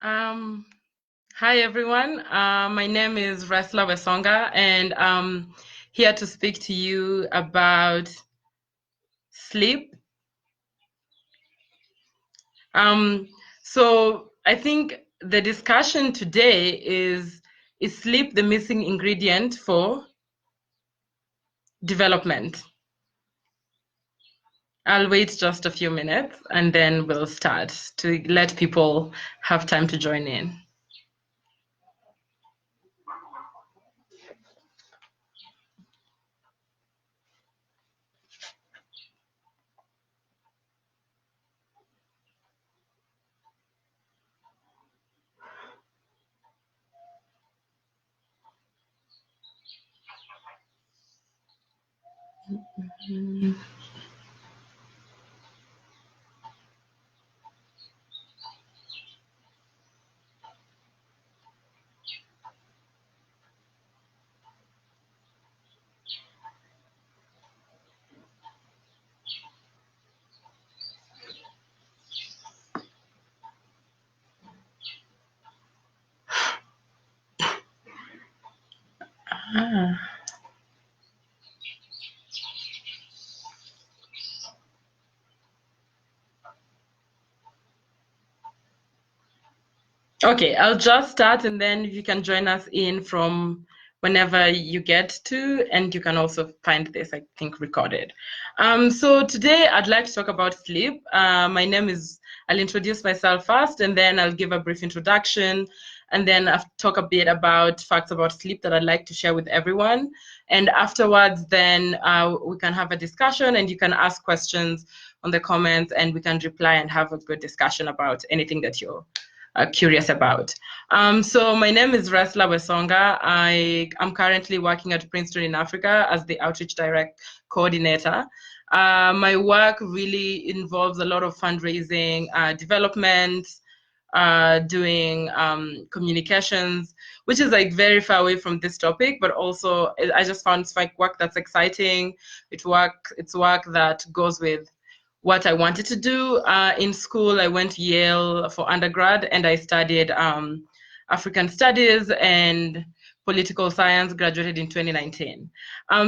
Um, Hi everyone. My name is Resla Wesonga, and I'm here to speak to you about sleep. So I think the discussion today is sleep the missing ingredient for development? I'll wait just a few minutes and then we'll start to let people have time to join in. Okay, I'll just start and then you can join us in from whenever you get to, and you can also find this, I think, recorded. So today I'd like to talk about sleep. My name is, I'll introduce myself first and then I'll give a brief introduction and then I'll talk a bit about facts about sleep that I'd like to share with everyone. And afterwards, then we can have a discussion and you can ask questions on the comments and we can reply and have a good discussion about anything that you're curious about. So my name is Resla Wesonga. I'm currently working at Princeton in Africa as the Outreach Direct Coordinator. My work really involves a lot of fundraising, development, doing communications, which is like very far away from this topic, but also I just found it's like work that's exciting. It's work that goes with what I wanted to do. In school, I went to Yale for undergrad and I studied African Studies and Political Science, graduated in 2019.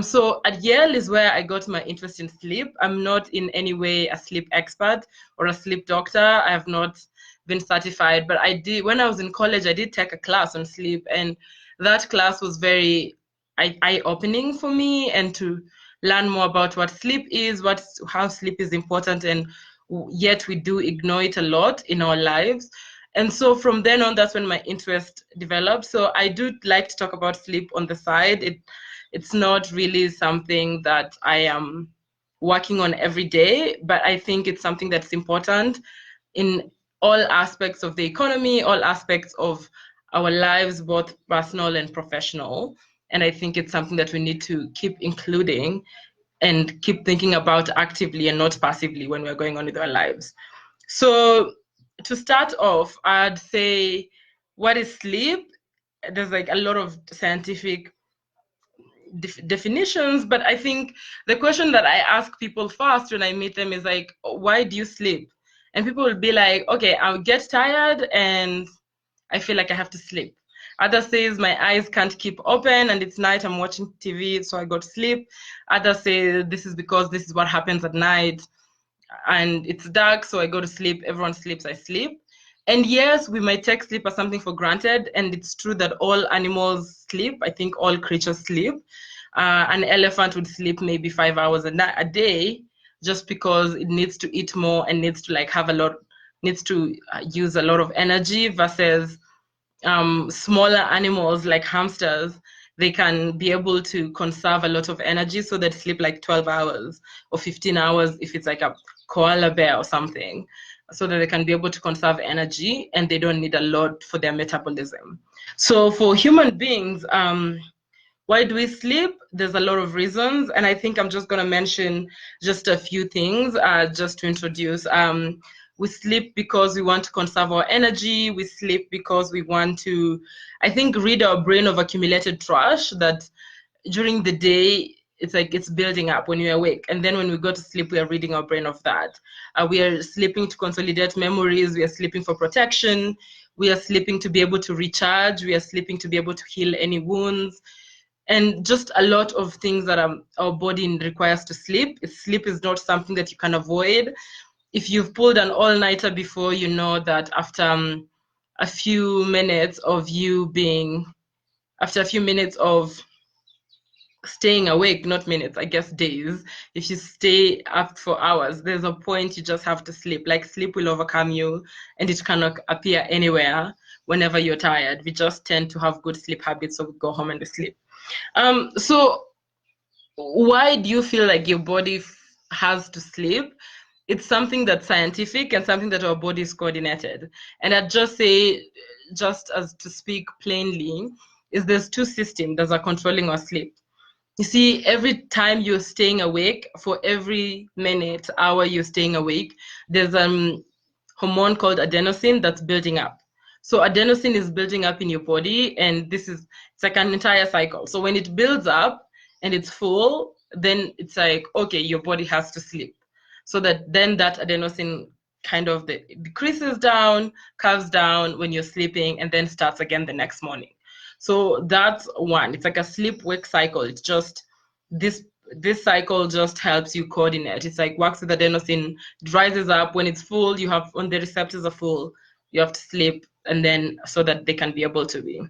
So at Yale is where I got my interest in sleep. I'm not in any way a sleep expert or a sleep doctor. I have not been certified, but I did, when I was in college, I did take a class on sleep, and that class was very eye-opening for me, and to learn more about what sleep is, how sleep is important, and yet we do ignore it a lot in our lives. And so from then on, that's when my interest developed. So I do like to talk about sleep on the side. It's not really something that I am working on every day, but I think it's something that's important in all aspects of the economy, all aspects of our lives, both personal and professional. And I think it's something that we need to keep including and keep thinking about actively and not passively when we're going on with our lives. So to start off, I'd say, what is sleep? There's like a lot of scientific definitions, but I think the question that I ask people first when I meet them is like, why do you sleep? And people will be like, okay, I'll get tired and I feel like I have to sleep. Others says my eyes can't keep open and it's night, I'm watching TV, so I go to sleep. Others say this is because this is what happens at night and it's dark, so I go to sleep. Everyone sleeps, I sleep. And yes, we might take sleep as something for granted, and it's true that all animals sleep. I think all creatures sleep. An elephant would sleep maybe 5 hours a day just because it needs to eat more and needs to like have a lot, needs to use a lot of energy, versus smaller animals like hamsters. They can be able to conserve a lot of energy, so they sleep like 12 hours or 15 hours if it's like a koala bear or something, so that they can be able to conserve energy and they don't need a lot for their metabolism. So for human beings, why do we sleep? There's a lot of reasons, and I think I'm just going to mention just a few things just to introduce. We sleep because we want to conserve our energy. We sleep because we want to, I think, rid our brain of accumulated trash that during the day, it's like it's building up when you're awake. And then when we go to sleep, we are ridding our brain of that. We are sleeping to consolidate memories. We are sleeping for protection. We are sleeping to be able to recharge. We are sleeping to be able to heal any wounds, and just a lot of things that our body requires to sleep. Sleep is not something that you can avoid. If you've pulled an all-nighter before, you know that after a few minutes of staying awake, not minutes, I guess days, if you stay up for hours, there's a point you just have to sleep. Like, sleep will overcome you, and it cannot appear anywhere whenever you're tired. We just tend to have good sleep habits, so we go home and we sleep. So why do you feel like your body has to sleep? It's something that's scientific and something that our body is coordinated. And I'd just say, just as to speak plainly, is there's two systems that are controlling our sleep. You see, every time you're staying awake, for every minute, hour you're staying awake, there's a hormone called adenosine that's building up. So adenosine is building up in your body, and it's like an entire cycle. So when it builds up and it's full, then it's like, okay, your body has to sleep. So that then that adenosine kind of decreases down, curves down when you're sleeping, and then starts again the next morning. So that's one. It's like a sleep-wake cycle. It's just this cycle just helps you coordinate. It's like works with adenosine, it rises up. When it's full, when the receptors are full, you have to sleep, and then so that they can be able to be,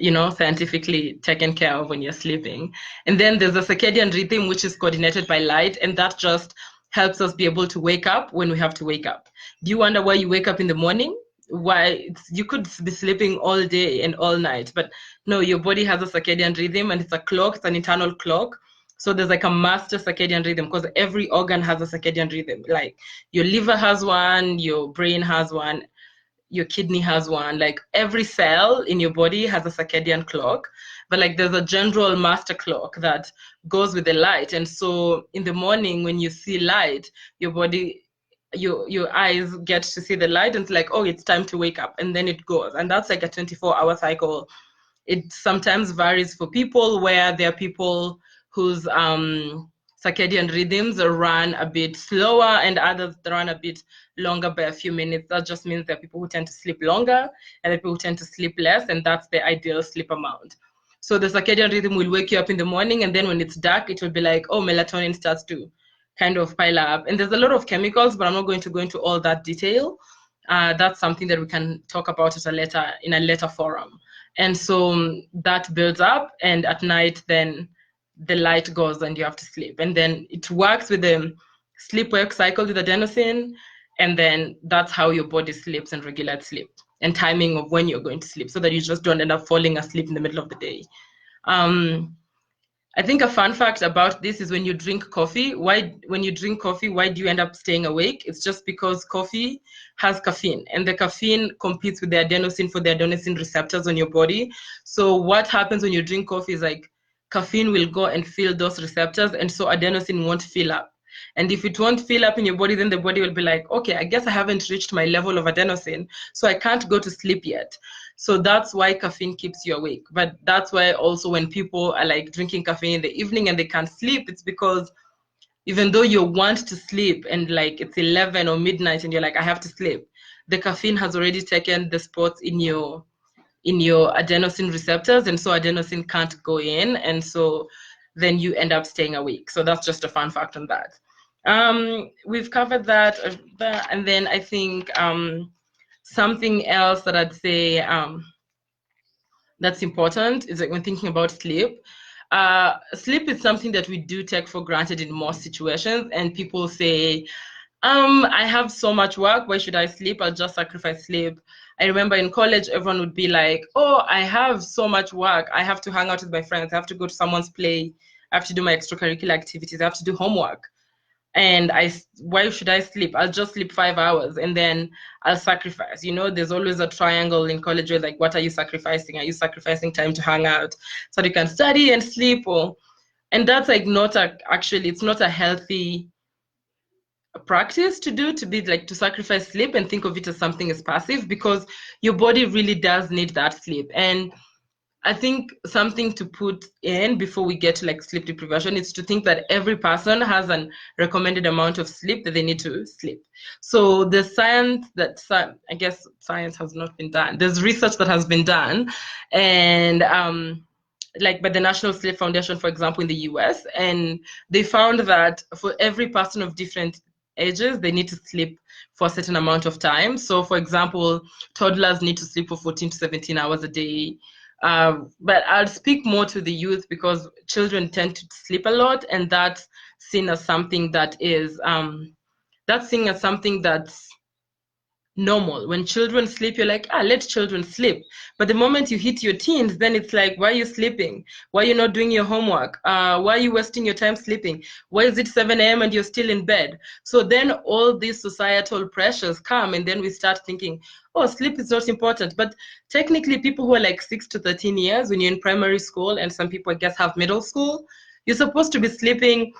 scientifically taken care of when you're sleeping. And then there's a circadian rhythm, which is coordinated by light, and that just helps us be able to wake up when we have to wake up. Do you wonder why you wake up in the morning? Why you could be sleeping all day and all night, but no, your body has a circadian rhythm, and it's a clock, it's an internal clock. So there's like a master circadian rhythm, because every organ has a circadian rhythm. Like your liver has one, your brain has one, your kidney has one. Like every cell in your body has a circadian clock, but like there's a general master clock that goes with the light. And so in the morning when you see light, your body, your eyes get to see the light, and it's like, oh, it's time to wake up, and then it goes. And that's like a 24-hour cycle. It sometimes varies for people, where there are people whose circadian rhythms run a bit slower and others run a bit longer by a few minutes. That just means there are people who tend to sleep longer and there are people who tend to sleep less, and that's the ideal sleep amount. So the circadian rhythm will wake you up in the morning, and then when it's dark, it will be like, oh, melatonin starts to kind of pile up. And there's a lot of chemicals, but I'm not going to go into all that detail. That's something that we can talk about in a later forum. And so that builds up, and at night then the light goes and you have to sleep. And then it works with the sleep-wake cycle with adenosine, and then that's how your body sleeps and regulates sleep and timing of when you're going to sleep, so that you just don't end up falling asleep in the middle of the day. I think a fun fact about this is when you drink coffee, why do you end up staying awake? It's just because coffee has caffeine, and the caffeine competes with the adenosine for the adenosine receptors on your body. So what happens when you drink coffee is like caffeine will go and fill those receptors, and so adenosine won't fill up. And if it won't fill up in your body, then the body will be like, okay, I guess I haven't reached my level of adenosine, so I can't go to sleep yet. So that's why caffeine keeps you awake. But that's why also when people are like drinking caffeine in the evening and they can't sleep, it's because even though you want to sleep and like it's 11 or midnight and you're like, I have to sleep, the caffeine has already taken the spots in your adenosine receptors, and so adenosine can't go in, and so then you end up staying awake. So that's just a fun fact on that. We've covered that, and then I think something else that I'd say that's important is like when thinking about sleep. Sleep is something that we do take for granted in most situations, and people say, I have so much work, why should I sleep? I'll just sacrifice sleep. I remember in college, everyone would be like, oh, I have so much work. I have to hang out with my friends. I have to go to someone's play. I have to do my extracurricular activities. I have to do homework. And why should I sleep? I'll just sleep 5 hours and then I'll sacrifice. There's always a triangle in college where like, what are you sacrificing? Are you sacrificing time to hang out so that you can study and sleep? And that's like it's not a healthy practice to do, to sacrifice sleep and think of it as something as passive, because your body really does need that sleep. And I think something to put in before we get to like sleep deprivation is to think that every person has an recommended amount of sleep that they need to sleep. So the science that I guess science has not been done. There's research that has been done, and like by the National Sleep Foundation, for example, in the US, and they found that for every person of different ages, they need to sleep for a certain amount of time. So, for example, toddlers need to sleep for 14 to 17 hours a day. But I'll speak more to the youth because children tend to sleep a lot, and that's seen as something that is that's seen as something that's normal. When children sleep, you're like, let children sleep. But the moment you hit your teens, then it's like, why are you sleeping? Why are you not doing your homework? Why are you wasting your time sleeping? Why is it 7 a.m. and you're still in bed? So then all these societal pressures come, and then we start thinking, oh, sleep is not important. But technically, people who are like 6 to 13 years, when you're in primary school, and some people, I guess, have middle school, you're supposed to be sleeping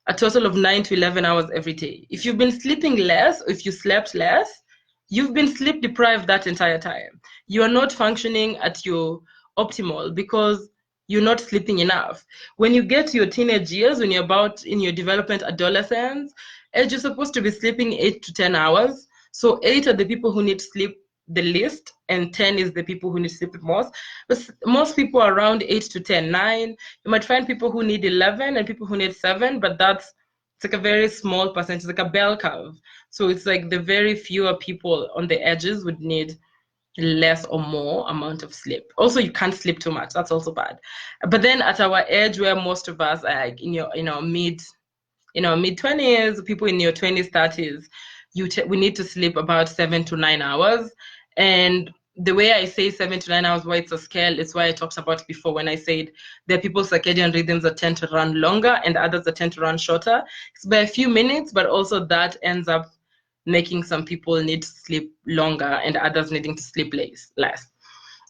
a total of 9 to 11 hours every day. If you've been sleeping less, or if you slept less, you've been sleep deprived that entire time. You are not functioning at your optimal because you're not sleeping enough. When you get to your teenage years, when you're about in your development adolescence, you're supposed to be sleeping 8 to 10 hours. So 8 are the people who need sleep the least, and 10 is the people who need sleep the most. But most people are around 8 to 10, 9. You might find people who need 11 and people who need 7, but it's like a very small percentage, it's like a bell curve. So it's like the very fewer people on the edges would need less or more amount of sleep. Also, you can't sleep too much. That's also bad. But then at our age, where most of us are like in our mid 20s, people in your 20s, 30s, we need to sleep about 7 to 9 hours. And the way I say 7 to 9 hours, why it's a scale, is why I talked about before when I said there are people's circadian rhythms that tend to run longer and others that tend to run shorter. It's by a few minutes, but also that ends up making some people need to sleep longer and others needing to sleep less.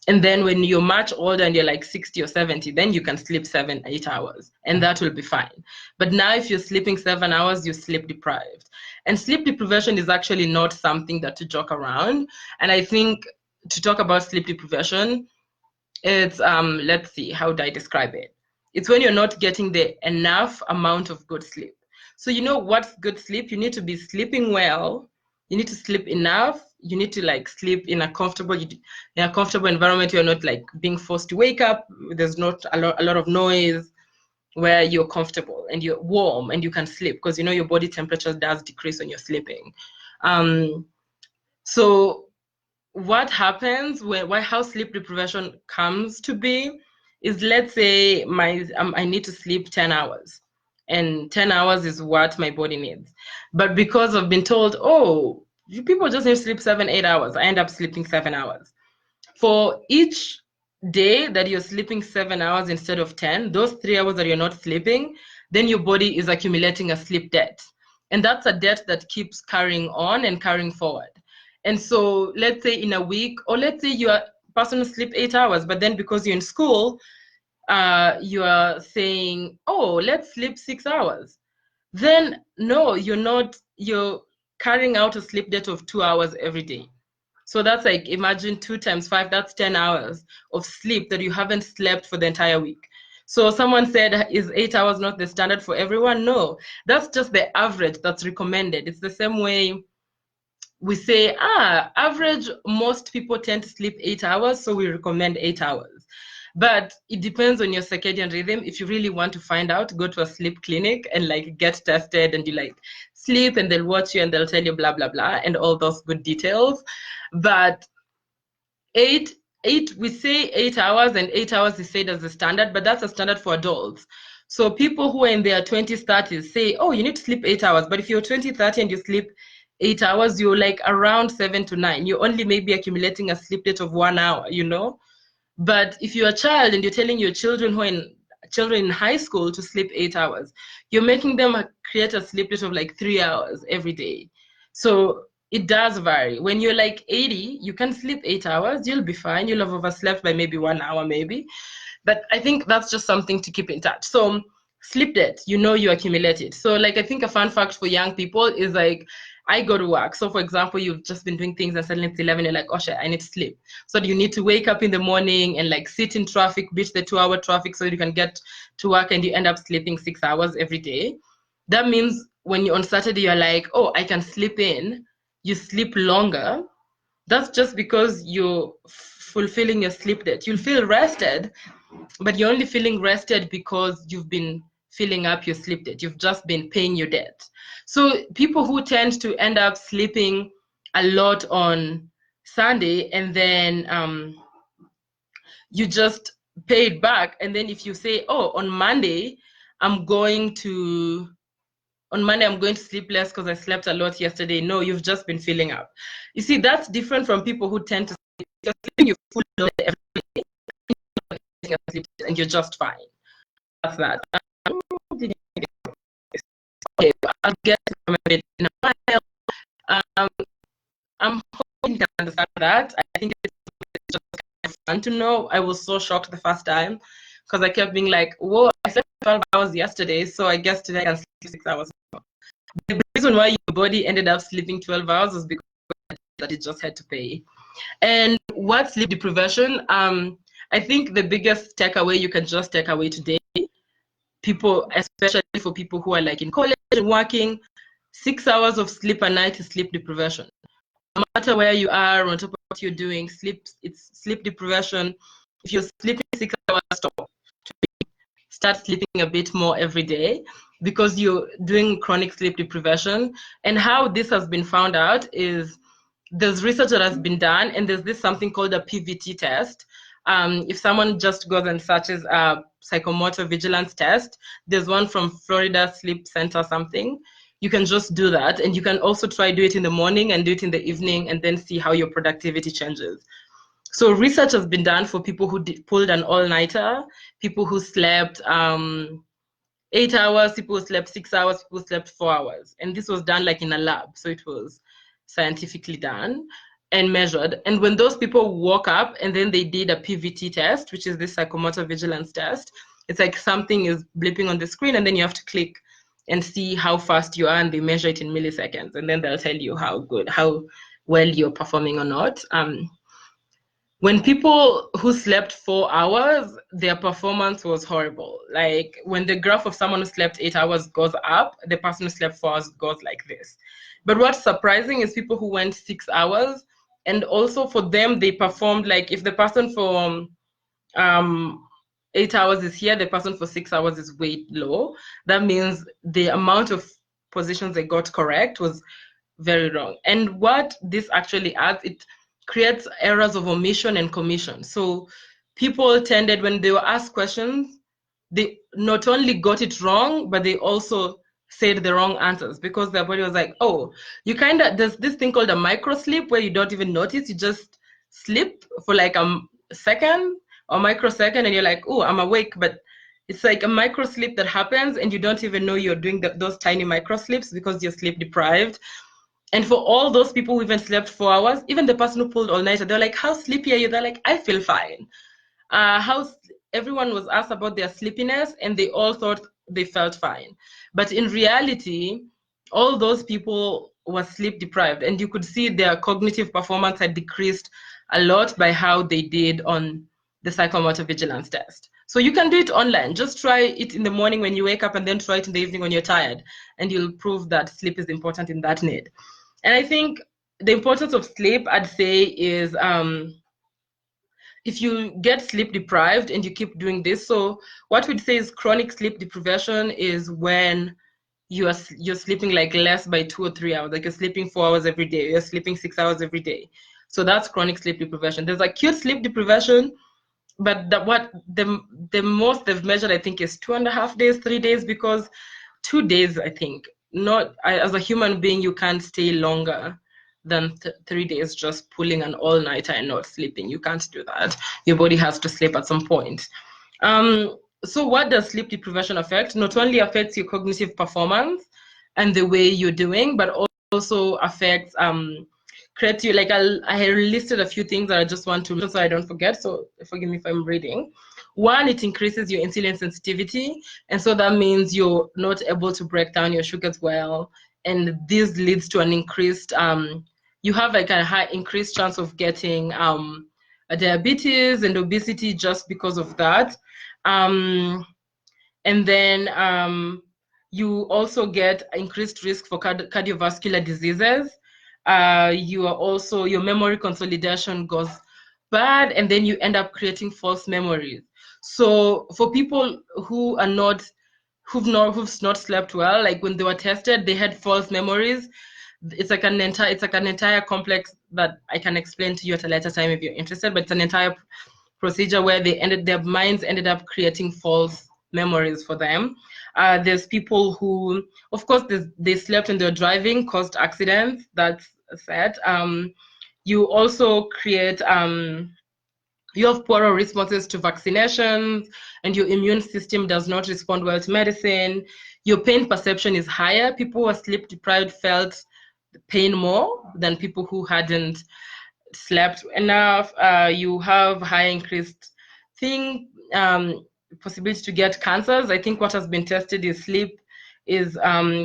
And then when you're much older and you're like 60 or 70, then you can sleep 7, 8 hours, and that will be fine. But now if you're sleeping 7 hours, you're sleep deprived. And sleep deprivation is actually not something that to joke around. And I think to talk about sleep deprivation, it's, let's see, how do I describe it? It's when you're not getting the enough amount of good sleep. So you know what's good sleep? You need to be sleeping well. You need to sleep enough. You need to like sleep in a comfortable environment. You're not like being forced to wake up. There's not a lot of noise, where you're comfortable and you're warm and you can sleep, because your body temperature does decrease when you're sleeping. So what happens how sleep deprivation comes to be is, let's say I need to sleep 10 hours, and 10 hours is what my body needs. But because I've been told, oh, people just need to sleep 7, 8 hours, I end up sleeping 7 hours. For each day that you're sleeping 7 hours instead of 10, those 3 hours that you're not sleeping, then your body is accumulating a sleep debt. And that's a debt that keeps carrying on and carrying forward. And so let's say in a week, or let's say you are person who sleep 8 hours, but then because you're in school, you are saying, oh, let's sleep 6 hours. Then no, you're carrying out a sleep debt of 2 hours every day. So that's like, imagine 2 times 5, that's 10 hours of sleep that you haven't slept for the entire week. So someone said, is 8 hours not the standard for everyone? No, that's just the average that's recommended. It's the same way we say, average, most people tend to sleep 8 hours, so we recommend 8 hours. But it depends on your circadian rhythm. If you really want to find out, go to a sleep clinic and like get tested, and you like sleep, and they'll watch you and they'll tell you blah, blah, blah, and all those good details. But we say 8 hours, and 8 hours is said as the standard, but that's a standard for adults. So people who are in their 20s, 30s say, oh, you need to sleep 8 hours. But if you're 20, 30 and you sleep 8 hours, you're like around 7 to 9. You're only maybe accumulating a sleep debt of 1 hour, But if you're a child and you're telling your children in high school to sleep 8 hours, you're making them create a sleep debt of like 3 hours every day. So it does vary. When you're like 80, you can sleep 8 hours, you'll be fine. You'll have overslept by maybe 1 hour, maybe. But I think that's just something to keep in touch. So sleep debt, you accumulate it. So like, I think a fun fact for young people is like, I go to work. So for example, you've just been doing things and suddenly it's 11, you're like, oh shit, I need to sleep. So you need to wake up in the morning and like sit in traffic, beat the 2-hour traffic so you can get to work, and you end up sleeping 6 hours every day. That means when you're on Saturday, you're like, oh, I can sleep in. You sleep longer. That's just because you're fulfilling your sleep debt. You'll feel rested, but you're only feeling rested because you've been filling up your sleep debt. You've just been paying your debt. So people who tend to end up sleeping a lot on Sunday, and then you just pay it back. And then if you say, oh, on Monday, I'm going to sleep less because I slept a lot yesterday. No, you've just been filling up. You see, that's different from people who tend to sleep. You're sleeping your full load every day, and you're just fine. That's that. Okay, I'll get to a bit in a while. I'm hoping you can understand that. I think it's just kind of fun to know. I was so shocked the first time because I kept being like, whoa, I slept 12 hours yesterday, so I guess today I can sleep 6 hours. The reason why your body ended up sleeping 12 hours was because that it just had to pay. And what sleep deprivation? I think the biggest takeaway you can just take away today, people, especially for people who are like in college and working, 6 hours of sleep a night is sleep deprivation. No matter where you are, on top of what you're doing, it's sleep deprivation. If you're sleeping 6 hours, start sleeping a bit more every day, because you're doing chronic sleep deprivation. And how this has been found out is there's research that has been done, and there's this something called a PVT test. If someone just goes and searches a Psychomotor Vigilance test, there's one from Florida Sleep Center something. You can just do that, and you can also try do it in the morning and do it in the evening, and then see how your productivity changes. So research has been done for people who pulled an all-nighter, people who slept 8 hours, people who slept 6 hours, people who slept 4 hours. And this was done like in a lab, so it was scientifically done and measured. And when those people woke up and then they did a PVT test, which is this Psychomotor Vigilance test, it's like something is blipping on the screen, and then you have to click and see how fast you are, and they measure it in milliseconds, and then they'll tell you how well you're performing or not. When people who slept 4 hours, their performance was horrible. Like when the graph of someone who slept 8 hours goes up, the person who slept 4 hours goes like this. But what's surprising is people who went 6 hours, and also for them, they performed like, if the person for 8 hours is here, the person for 6 hours is way low. That means the amount of positions they got correct was very wrong. And what this actually adds, it creates errors of omission and commission. So people tended, when they were asked questions, they not only got it wrong, but they also said the wrong answers, because their body was like, oh, there's this thing called a microsleep where you don't even notice, you just sleep for like a second or microsecond, and you're like, oh, I'm awake, but it's like a microsleep that happens and you don't even know you're doing those tiny microsleeps because you're sleep deprived. And for all those people who even slept 4 hours, even the person who pulled all nighter, they're like, how sleepy are you? They're like, I feel fine. Everyone was asked about their sleepiness, and they all thought they felt fine. But in reality, all those people were sleep deprived, and you could see their cognitive performance had decreased a lot by how they did on the Psychomotor Vigilance test. So you can do it online. Just try it in the morning when you wake up, and then try it in the evening when you're tired, and you'll prove that sleep is important in that need. And I think the importance of sleep, I'd say, is if you get sleep deprived and you keep doing this. So what we'd say is chronic sleep deprivation is when you're sleeping like less by 2 or 3 hours. Like you're sleeping 4 hours every day, you're sleeping 6 hours every day. So that's chronic sleep deprivation. There's acute sleep deprivation, but the most they've measured, I think, is 2.5 days, 3 days, because 2 days, I think, as a human being, you can't stay longer than 3 days just pulling an all-nighter and not sleeping. You can't do that. Your body has to sleep at some point. So what does sleep deprivation affect? Not only affects your cognitive performance and the way you're doing, but also affects creative. Like I listed a few things that I just want to mention so I don't forget. So forgive me if I'm reading. One, it increases your insulin sensitivity, and so that means you're not able to break down your sugars well, and this leads to an increased, you have like a high increased chance of getting a diabetes and obesity just because of that. And then you also get increased risk for cardiovascular diseases. You are also, your memory consolidation goes bad, and then you end up creating false memories. So for people who are not, who've not slept well, like when they were tested, they had false memories. It's like an entire complex that I can explain to you at a later time if you're interested. But it's an entire procedure where their minds ended up creating false memories for them. There's people who, of course, they slept when they're driving, caused accidents. That's sad. You also create, you have poorer responses to vaccinations, and your immune system does not respond well to medicine. Your pain perception is higher. People who are sleep deprived felt pain more than people who hadn't slept enough. You have high increased possibility to get cancers. I think what has been tested is sleep, is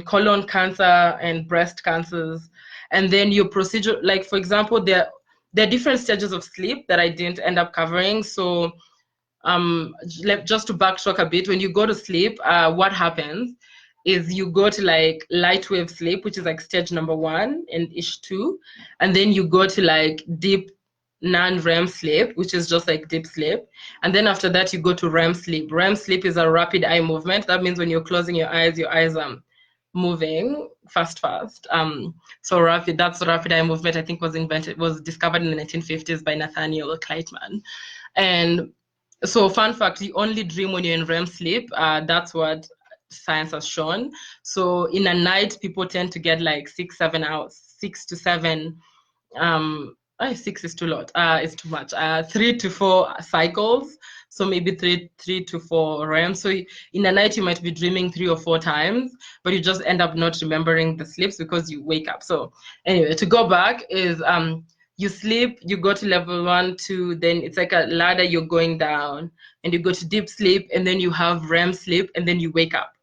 colon cancer and breast cancers. And then your procedure, like for example, there are different stages of sleep that I didn't end up covering. So just to backtrack a bit, when you go to sleep, what happens is you go to like light wave sleep, which is like stage number 1 and ish 2, and then you go to like deep non-REM sleep, which is just like deep sleep, and then after that you go to REM sleep. REM sleep is a rapid eye movement. That means when you're closing your eyes are moving fast. So that's rapid eye movement. I think was discovered in the 1950s by Nathaniel Kleitman. And so fun fact, you only dream when you're in REM sleep. That's what science has shown. So in a night, people tend to get like 6-7 hours, 6 to 7. 6 is too lot. It's too much. 3 to 4 cycles. So maybe three to 4 REM. So in a night, you might be dreaming 3 or 4 times, but you just end up not remembering the sleeps because you wake up. So anyway, to go back is you sleep, you go to level 1, 2, then it's like a ladder, you're going down, and you go to deep sleep, and then you have REM sleep, and then you wake up.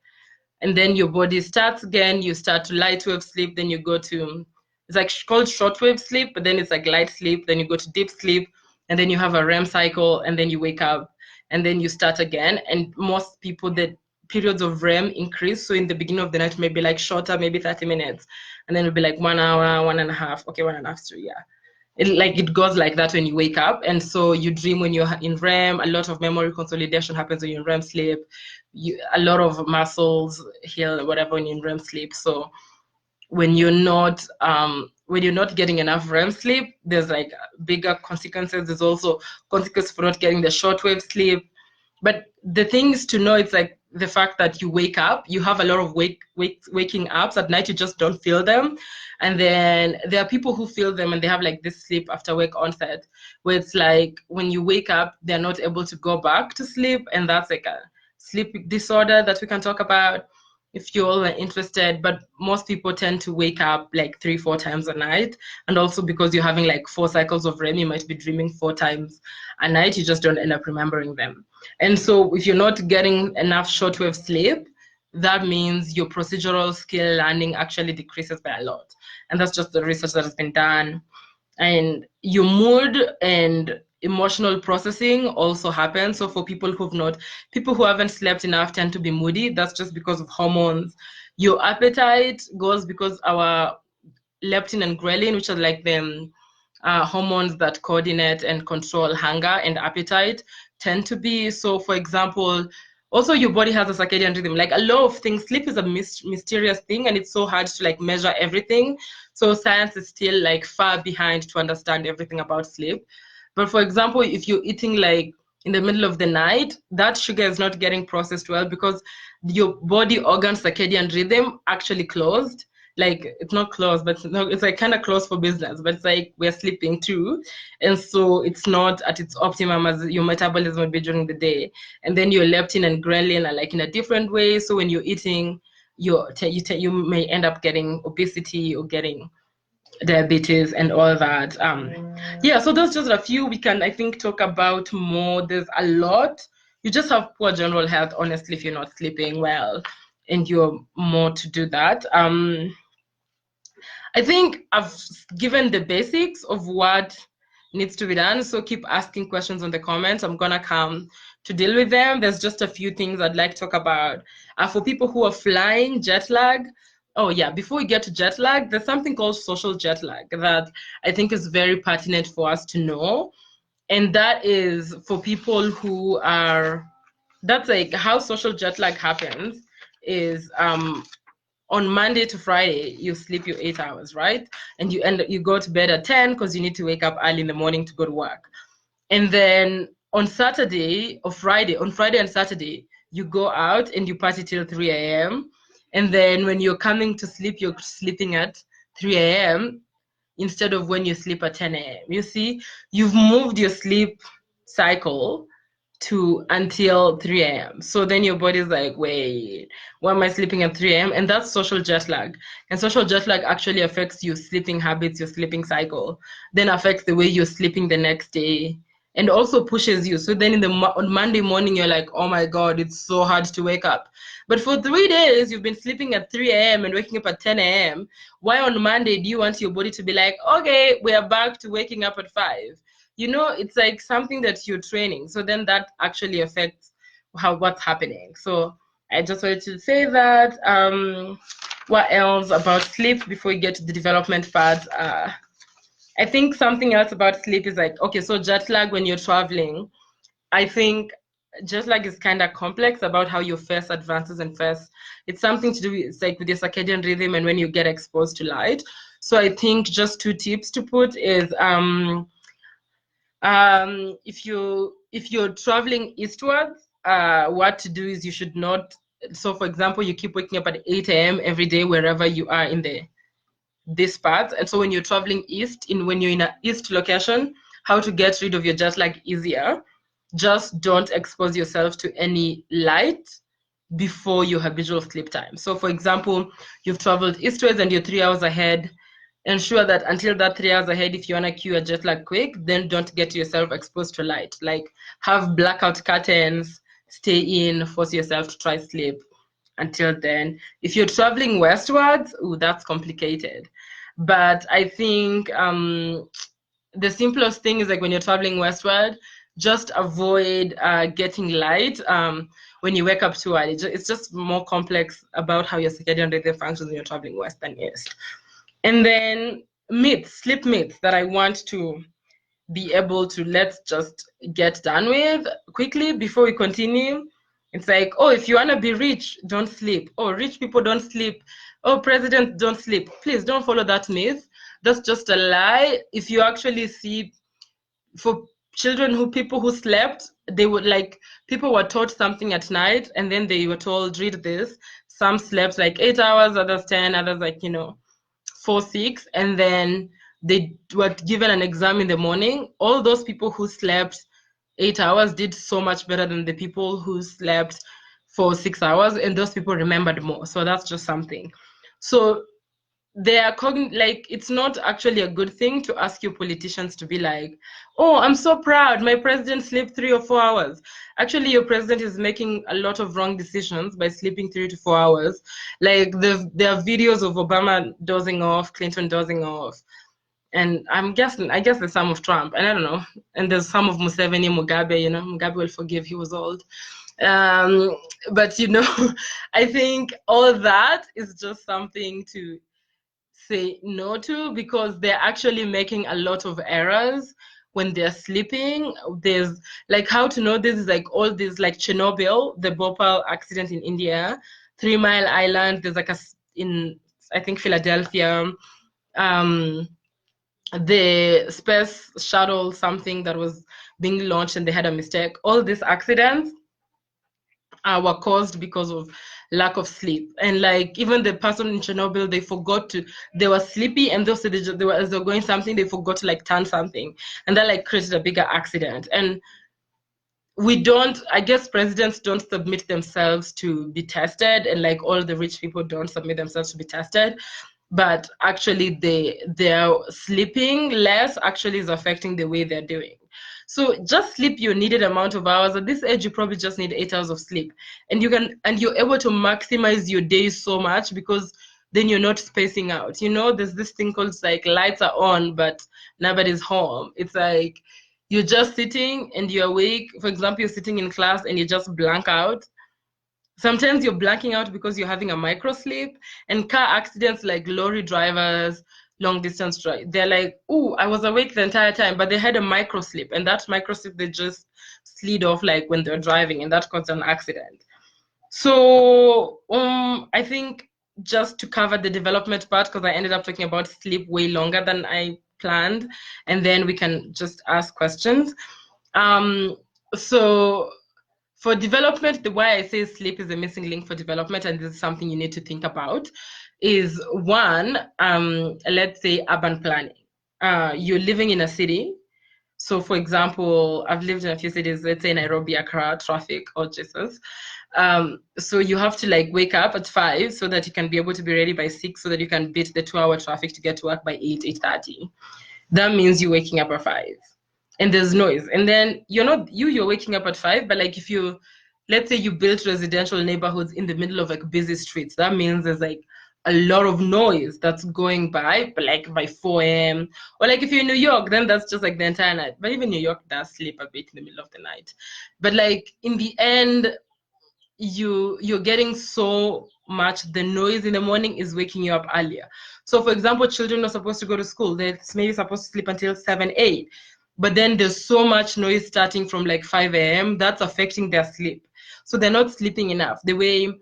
And then your body starts again, you start to light wave sleep, then you go to, it's like called short wave sleep, but then it's like light sleep, then you go to deep sleep, and then you have a REM cycle, and then you wake up, and then you start again. And most people, the periods of REM increase. So in the beginning of the night, maybe like shorter, maybe 30 minutes, and then it'll be like 1 hour, 1.5, okay, 1.5 to, yeah. It goes like that when you wake up. And so you dream when you're in REM. A lot of memory consolidation happens when you're in REM sleep. A lot of muscles heal, whatever, when you're in REM sleep. So when you're not getting enough REM sleep, there's like bigger consequences. There's also consequences for not getting the shortwave sleep. But the thing is to know, it's like the fact that you wake up, you have a lot of waking ups at night, you just don't feel them. And then there are people who feel them and they have like this sleep after wake onset, where it's like when you wake up, they're not able to go back to sleep. And that's like a sleep disorder that we can talk about if you all are interested. But most people tend to wake up like 3-4 times a night. And also because you're having like 4 cycles of REM, you might be dreaming 4 times a night, you just don't end up remembering them. And so if you're not getting enough shortwave sleep, that means your procedural skill learning actually decreases by a lot. And that's just the research that has been done. And your mood and emotional processing also happens. So for people who haven't slept enough tend to be moody. That's just because of hormones. Your appetite goes because our leptin and ghrelin, which are like the hormones that coordinate and control hunger and appetite, tend to be. So for example, also your body has a circadian rhythm. Like a lot of things, sleep is a mysterious thing, and it's so hard to like measure everything. So science is still like far behind to understand everything about sleep. But for example, if you're eating like in the middle of the night, that sugar is not getting processed well because your body organ circadian rhythm actually closed. Like it's not closed, but it's like kind of closed for business, but it's like we're sleeping too. And so it's not at its optimum as your metabolism would be during the day. And then your leptin and ghrelin are like in a different way. So when you're eating, you may end up getting obesity or getting diabetes and all that. Yeah, so those just a few. We can, I think, talk about more. There's a lot. You just have poor general health, honestly, if you're not sleeping well, and you're more to do that. I think I've given the basics of what needs to be done. So keep asking questions on the comments. I'm gonna come to deal with them. There's just a few things I'd like to talk about. For people who are flying, jet lag. Oh yeah, before we get to jet lag, there's something called social jet lag that I think is very pertinent for us to know. And that is for people who are, that's like how social jet lag happens is on Monday to Friday, you sleep your 8 hours, right? And you go to bed at 10 because you need to wake up early in the morning to go to work. And then on Saturday or Friday, on Friday and Saturday, you go out and you party till 3 a.m. And then when you're coming to sleep, you're sleeping at 3 a.m. instead of when you sleep at 10 a.m. You see, you've moved your sleep cycle to until 3 a.m. So then your body's like, wait, why am I sleeping at 3 a.m.? And that's social jet lag. And social jet lag actually affects your sleeping habits, your sleeping cycle, then affects the way you're sleeping the next day, and also pushes you. So then on Monday morning, you're like, oh my God, it's so hard to wake up. But for 3 days, you've been sleeping at 3 a.m. and waking up at 10 a.m. Why on Monday do you want your body to be like, okay, we are back to waking up at 5? You know, it's like something that you're training. So then that actually affects what's happening. So I just wanted to say that. What else about sleep before we get to the development part? I think something else about sleep is like, okay, so jet lag when you're traveling, I think jet lag is kind of complex about how your face advances and face. It's something to do with, it's like with your circadian rhythm and when you get exposed to light. So I think just 2 tips to put is if you're traveling eastwards, what to do is you should not. So for example, you keep waking up at 8 a.m. every day wherever you are in this part. And so when you're traveling east, when you're in an east location, how to get rid of your jet lag easier, just don't expose yourself to any light before your habitual sleep time. So for example, you've traveled eastwards and you're 3 hours ahead. Ensure that until that 3 hours ahead, if you want to cure a jet lag quick, then don't get yourself exposed to light. Like have blackout curtains, stay in, force yourself to try sleep until then. If you're traveling westwards, that's complicated. But I think the simplest thing is like when you're traveling westward, just avoid getting light when you wake up too early. It's just more complex about how your circadian rhythm functions when you're traveling west than east. And then sleep myths that I want to be able to let's just get done with quickly before we continue. It's like, oh, if you want to be rich, don't sleep. Oh, rich people don't sleep. Oh, presidents don't sleep. Please don't follow that myth. That's just a lie. If you actually see, for people who slept, they would like, people were taught something at night and then they were told, read this. Some slept like 8 hours, others 10, others like, 4, 6, and then they were given an exam in the morning. All those people who slept 8 hours did so much better than the people who slept for 6 hours, and those people remembered more. So that's just something. So they are like, it's not actually a good thing to ask your politicians to be like, oh, I'm so proud my president slept 3 or 4 hours. Actually, your president is making a lot of wrong decisions by sleeping 3 to 4 hours. Like there are videos of Obama dozing off, Clinton dozing off, and I guess there's some of Trump, and I don't know, and there's some of Museveni, Mugabe. Mugabe will forgive, he was old. But I think all that is just something to say no to, because they're actually making a lot of errors when they're sleeping. There's like, how to know this is like all these, like Chernobyl, the Bhopal accident in India, 3 Mile Island, there's like in I think Philadelphia, the space shuttle, something that was being launched and they had a mistake. All these accidents were caused because of lack of sleep. And like even the person in Chernobyl, they were sleepy, and as they were going something, they forgot to like turn something, and that like created a bigger accident. And I guess presidents don't submit themselves to be tested, and like all the rich people don't submit themselves to be tested. But actually they're sleeping less actually is affecting the way they're doing. So just sleep your needed amount of hours. At this age, you probably just need 8 hours of sleep, and you're able to maximize your day so much, because then you're not spacing out. You know, there's this thing called like lights are on, but nobody's home. It's like you're just sitting and you're awake. For example, you're sitting in class and you just blank out. Sometimes you're blanking out because you're having a microsleep. And car accidents, like lorry drivers, long distance drive, they're like, oh, I was awake the entire time, but they had a microsleep, and that microsleep they just slid off like when they're driving, and that caused an accident. So I think just to cover the development part, because I ended up talking about sleep way longer than I planned, and then we can just ask questions. So for development, the way I say sleep is a missing link for development, and this is something you need to think about, is one, let's say urban planning. You're living in a city. So for example, I've lived in a few cities, let's say Nairobi, Accra, traffic, oh Jesus. So you have to like wake up at 5 so that you can be able to be ready by 6 so that you can beat the 2-hour traffic to get to work by 8:30. That means you're waking up at 5 and there's noise. And then you're waking up at 5, but like if you, let's say you built residential neighborhoods in the middle of like busy streets, that means there's like a lot of noise that's going by, but like by 4 a.m. Or like if you're in New York, then that's just like the entire night. But even New York does sleep a bit in the middle of the night. But like in the end, you're getting so much, the noise in the morning is waking you up earlier. So for example, children are supposed to go to school, they're maybe supposed to sleep until 7, 8. But then there's so much noise starting from like 5 a.m. that's affecting their sleep. So they're not sleeping enough. The way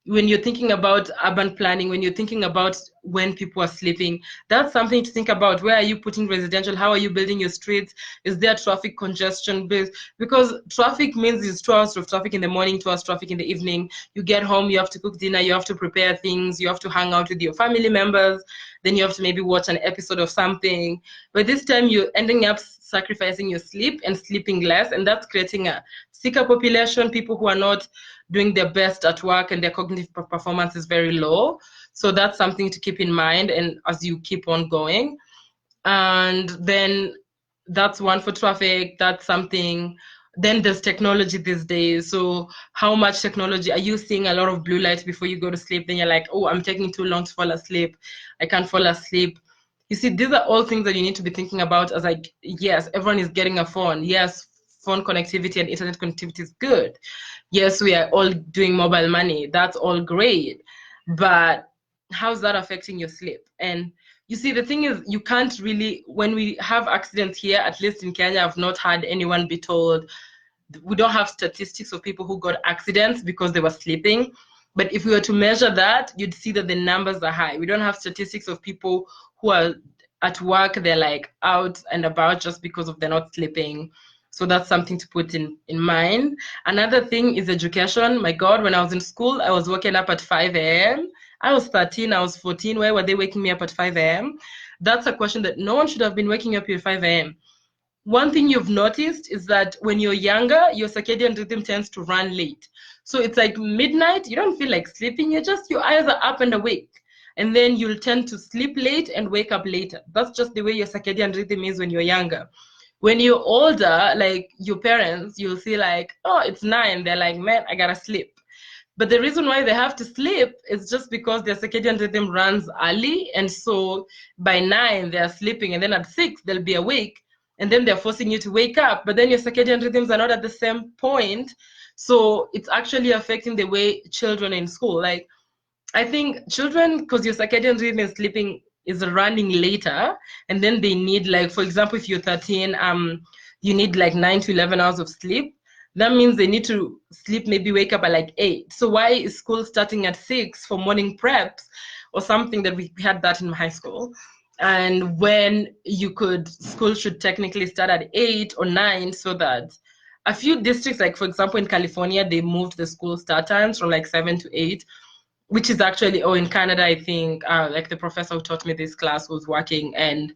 when you're thinking about urban planning, when you're thinking about when people are sleeping, that's something to think about. Where are you putting residential? How are you building your streets? Is there traffic congestion? Because traffic means it's 2 hours of traffic in the morning, 2 hours traffic in the evening. You get home, you have to cook dinner, you have to prepare things, you have to hang out with your family members, then you have to maybe watch an episode of something. But this time you're ending up sacrificing your sleep and sleeping less, and that's creating a sicker population, people who are not doing their best at work and their cognitive performance is very low. So that's something to keep in mind, and as you keep on going. And then that's one for traffic, that's something. Then there's technology these days. So how much technology, are you seeing a lot of blue light before you go to sleep? Then you're like, oh, I'm taking too long to fall asleep, I can't fall asleep. You see, these are all things that you need to be thinking about, as like, yes, everyone is getting a phone. Yes, phone connectivity and internet connectivity is good. Yes, we are all doing mobile money. That's all great. But how's that affecting your sleep? And you see, the thing is, you can't really, when we have accidents here, at least in Kenya, I've not had anyone be told, we don't have statistics of people who got accidents because they were sleeping. But if we were to measure that, you'd see that the numbers are high. We don't have statistics of people who are at work, they're like out and about just because of they're not sleeping. So that's something to put in mind. Another thing is education. My God, when I was in school, I was waking up at 5 a.m. I was 13, I was 14. Why were they waking me up at 5 a.m.? That's a question that no one should have been waking up at 5 a.m. One thing you've noticed is that when you're younger, your circadian rhythm tends to run late. So it's like midnight, you don't feel like sleeping, your eyes are up and awake. And then you'll tend to sleep late and wake up later. That's just the way your circadian rhythm is when you're younger. When you're older, like your parents, you'll see like, oh, it's 9. They're like, man, I gotta sleep. But the reason why they have to sleep is just because their circadian rhythm runs early. And so by 9, they're sleeping. And then at 6, they'll be awake. And then they're forcing you to wake up. But then your circadian rhythms are not at the same point. So it's actually affecting the way children in school. Like, I think children, because your circadian rhythm is sleeping is running later, and then they need, like, for example, if you're 13, you need like 9 to 11 hours of sleep. That means they need to sleep, maybe wake up at like 8. So why is school starting at 6 for morning preps or something? That we had that in high school. And when school should technically start at 8 or 9, so that a few districts, like for example in California, they moved the school start times from like 7 to 8, which is actually, in Canada, I think, like the professor who taught me this class was working and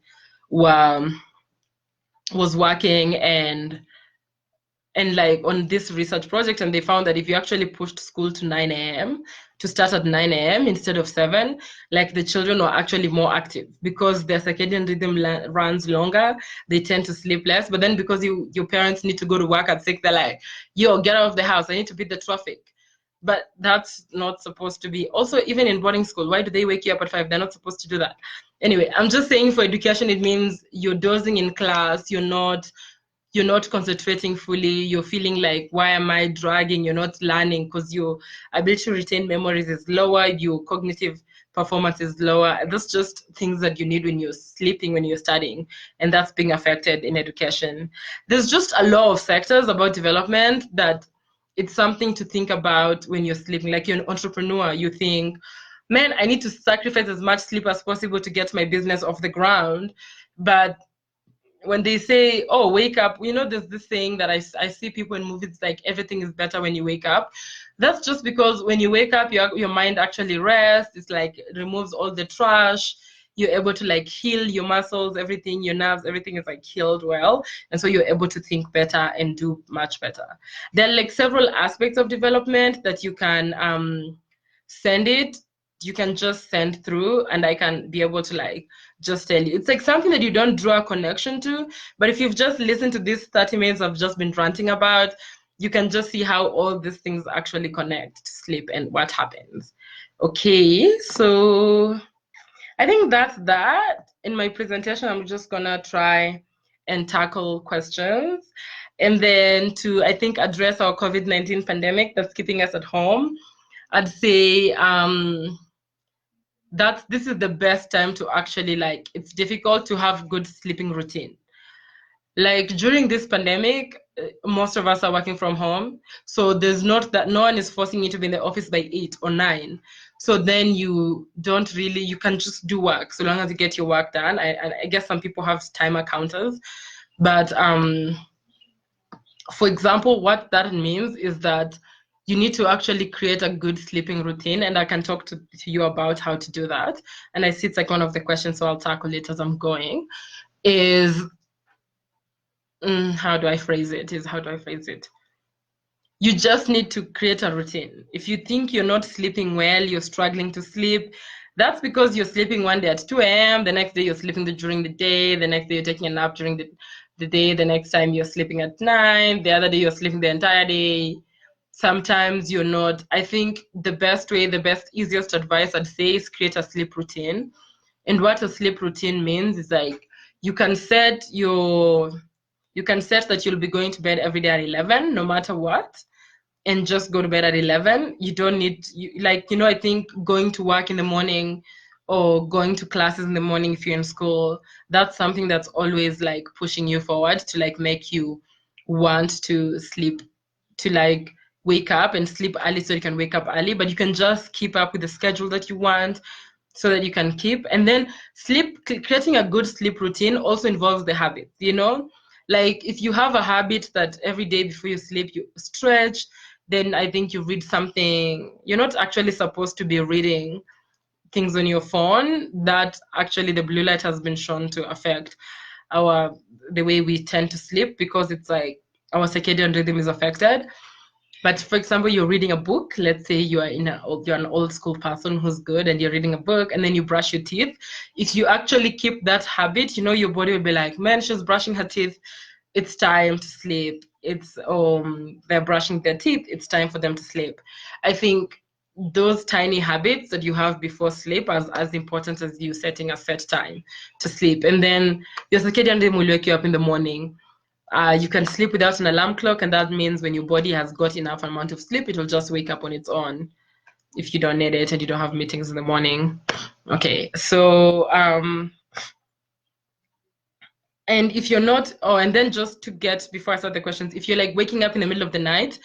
like on this research project, and they found that if you actually pushed school to 9 a.m. to start at 9 a.m. instead of 7, like the children were actually more active because their circadian rhythm runs longer, they tend to sleep less. But then because your parents need to go to work at 6, they're like, yo, get out of the house, I need to beat the traffic. but that's not supposed to be. Also, even in boarding school, why do they wake you up at 5? They're not supposed to do that. Anyway, I'm just saying for education, it means you're dozing in class, you're not concentrating fully, you're feeling like, why am I dragging? You're not learning because your ability to retain memories is lower, your cognitive performance is lower. That's just things that you need when you're sleeping, when you're studying, and that's being affected in education. There's just a lot of sectors about development that it's something to think about when you're sleeping. Like, you're an entrepreneur, you think, man, I need to sacrifice as much sleep as possible to get my business off the ground. But when they say, oh, wake up, there's this saying that I see people in movies, like, everything is better when you wake up. That's just because when you wake up, your mind actually rests. It's like, it removes all the trash. You're able to, like, heal your muscles, everything, your nerves, everything is, like, healed well. And so you're able to think better and do much better. There are, like, several aspects of development that you can you can just send through, and I can be able to, like, just tell you. It's like something that you don't draw a connection to, but if you've just listened to these 30 minutes I've just been ranting about, you can just see how all these things actually connect to sleep and what happens. Okay, so I think that's that. In my presentation, I'm just gonna try and tackle questions. And then to, I think, address our COVID-19 pandemic that's keeping us at home, I'd say that this is the best time to actually, like, it's difficult to have good sleeping routine. Like, during this pandemic, most of us are working from home, so there's not that no one is forcing you to be in the office by 8 or 9. So then you can just do work so long as you get your work done. I guess some people have timer counters, but for example, what that means is that you need to actually create a good sleeping routine, and I can talk to you about how to do that. And I see it's like one of the questions, so I'll tackle it as I'm going. How do I phrase it? You just need to create a routine. If you think you're not sleeping well, you're struggling to sleep, that's because you're sleeping one day at 2 a.m., the next day you're sleeping during the day, the next day you're taking a nap during the day, the next time you're sleeping at 9, the other day you're sleeping the entire day. Sometimes you're not. I think the best, easiest advice I'd say is create a sleep routine. And what a sleep routine means is, like, you can set that you'll be going to bed every day at 11, no matter what, and just go to bed at 11. You don't need, I think going to work in the morning or going to classes in the morning if you're in school, that's something that's always, like, pushing you forward to, like, make you want to sleep, to, like, wake up and sleep early so you can wake up early. But you can just keep up with the schedule that you want so that you can keep. And then creating a good sleep routine also involves the habits, like, if you have a habit that every day before you sleep you stretch, then I think you read something. You're not actually supposed to be reading things on your phone. That actually, the blue light has been shown to affect the way we tend to sleep, because it's like our circadian rhythm is affected. But for example, you're reading a book. Let's say you're an old school person who's good, and you're reading a book, and then you brush your teeth. If you actually keep that habit, your body will be like, man, she's brushing her teeth, it's time to sleep. It's they're brushing their teeth, it's time for them to sleep. I think those tiny habits that you have before sleep are as important as you setting a set time to sleep. And then your circadian rhythm will wake you up in the morning. You can sleep without an alarm clock, and that means when your body has got enough amount of sleep, it will just wake up on its own if you don't need it and you don't have meetings in the morning. Okay, so and if you're not, and then just to get, before I start the questions, if you're, like, waking up in the middle of the night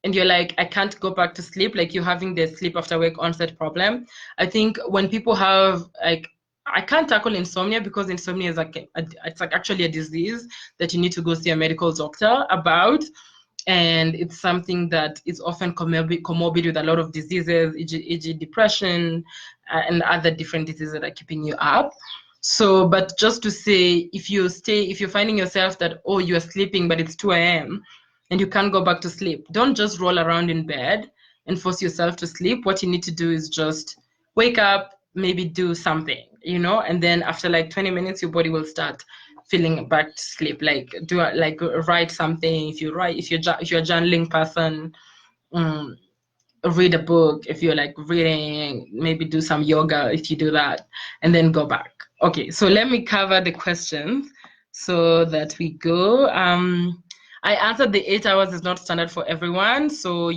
and you're like, I can't go back to sleep, like, you're having the sleep after wake onset problem. I think when people have, like, I can't tackle insomnia because insomnia is it's like actually a disease that you need to go see a medical doctor about. And it's something that is often comorbid with a lot of diseases, e.g. depression, and other different diseases that are keeping you up. So, but just to say, if you're finding yourself that, you're sleeping, but it's 2 a.m. and you can't go back to sleep, don't just roll around in bed and force yourself to sleep. What you need to do is just wake up, maybe do something, and then after like 20 minutes, your body will start feeling back to sleep. Like write something. If you're a journaling person, read a book if you're like reading, maybe do some yoga if you do that, and then go back. Okay, so let me cover the questions so that we go. I answered the 8 hours is not standard for everyone, so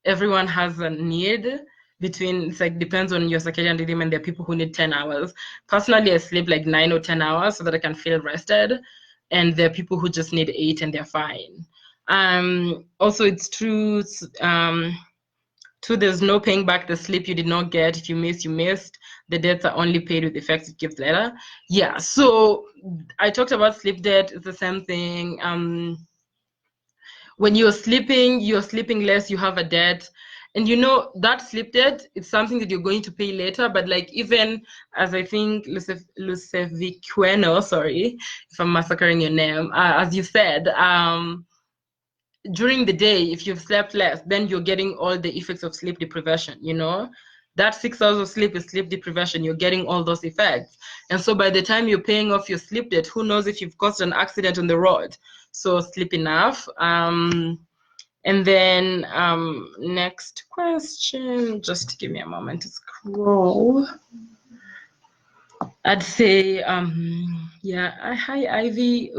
everyone has a need between, it's like depends on your circadian rhythm, and there are people who need 10 hours. Personally, I sleep like 9 or 10 hours so that I can feel rested, and there are people who just need 8 and they're fine. Also, it's true, there's no paying back the sleep you did not get. If you missed, you missed. The debts are only paid with the effects it gives later. Yeah, so I talked about sleep debt. It's the same thing. When you're sleeping less, you have a debt. And that sleep debt, it's something that you're going to pay later. But like, even as I think Luceviqueno, sorry if I'm massacring your name, as you said, during the day, if you've slept less, then you're getting all the effects of sleep deprivation. That 6 hours of sleep is sleep deprivation. You're getting all those effects. And so by the time you're paying off your sleep debt, who knows if you've caused an accident on the road. So sleep enough. And then next question, just give me a moment to scroll. I'd say, yeah, hi, Ivy.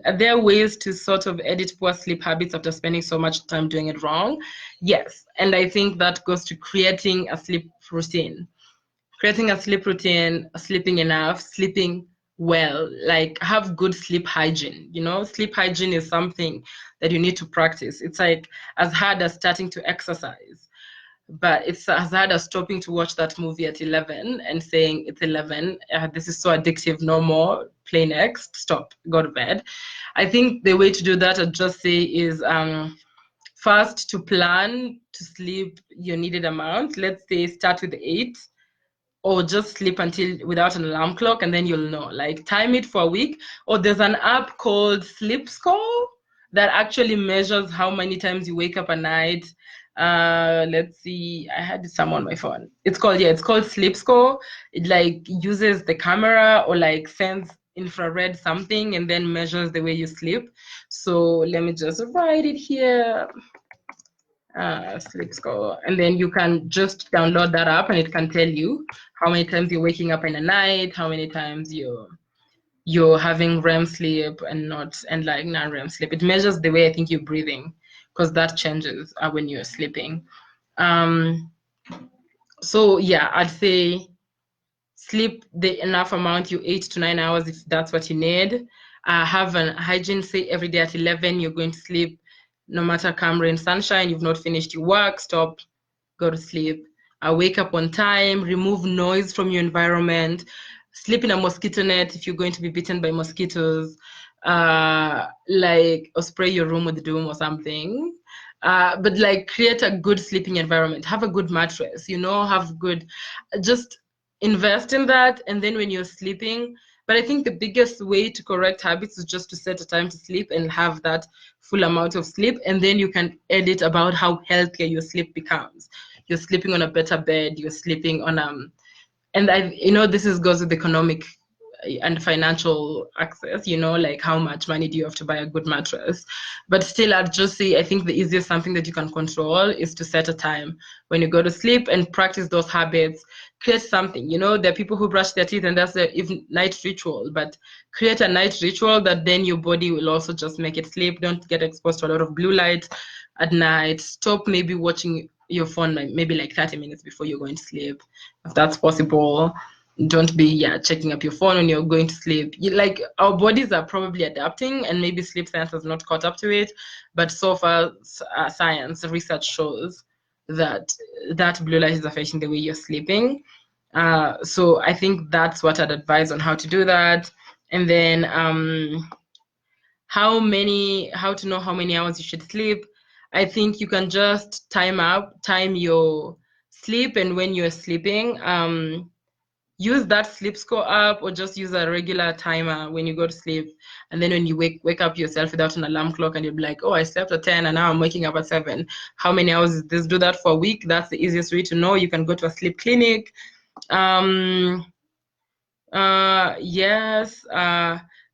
Are there ways to sort of edit poor sleep habits after spending so much time doing it wrong? Yes, and I think that goes to creating a sleep routine. Creating a sleep routine, sleeping enough, sleeping well, like have good sleep hygiene. Sleep hygiene is something that you need to practice. It's like as hard as starting to exercise, but it's as hard as stopping to watch that movie at 11 and saying it's 11, this is so addictive, no more, play next, stop, go to bed. I think the way to do that, I'd just say, is first to plan to sleep your needed amount. Let's say start with 8, or just sleep until without an alarm clock, and then you'll know. Like, time it for a week. Or there's an app called Sleep Score that actually measures how many times you wake up a night. Let's see, I had some on my phone. It's called Sleep Score. It like uses the camera or like sends infrared something and then measures the way you sleep. So let me just write it here. Sleep Score, and then you can just download that app and it can tell you how many times you're waking up in a night, how many times you're having REM sleep and like non-REM sleep. It measures the way I think you're breathing, because that changes when you're sleeping. So yeah, I'd say sleep the enough amount, you 8 to 9 hours if that's what you need. Have a hygiene, say every day at 11 you're going to sleep. No matter come rain, sunshine, you've not finished your work, stop, go to sleep. Wake up on time, remove noise from your environment, sleep in a mosquito net if you're going to be bitten by mosquitoes, or spray your room with Doom or something. But like, create a good sleeping environment, have a good mattress, just invest in that. And then when you're sleeping, but I think the biggest way to correct habits is just to set a time to sleep and have that full amount of sleep. And then you can edit about how healthier your sleep becomes. You're sleeping on a better bed, you're sleeping on and this goes with economic and financial access, like how much money do you have to buy a good mattress. But still, I'd just say, I think the easiest something that you can control is to set a time when you go to sleep and practice those habits. Create something, there are people who brush their teeth and that's their night ritual, but create a night ritual that then your body will also just make it sleep. Don't get exposed to a lot of blue light at night. Stop maybe watching your phone maybe like 30 minutes before you're going to sleep, if that's possible. Don't be checking up your phone when you're going to sleep. Our bodies are probably adapting, and maybe sleep science has not caught up to it, but so far science research shows that blue light is affecting the way you're sleeping. So I think that's what I'd advise on how to do that. And then how to know how many hours you should sleep. I think you can just time your sleep, and when you're sleeping, use that Sleep Score app, or just use a regular timer when you go to sleep. And then when you wake up yourself without an alarm clock, and you'll be like, oh, I slept at 10 and now I'm waking up at 7. How many hours is this? Do that for a week. That's the easiest way to know. You can go to a sleep clinic. Yes.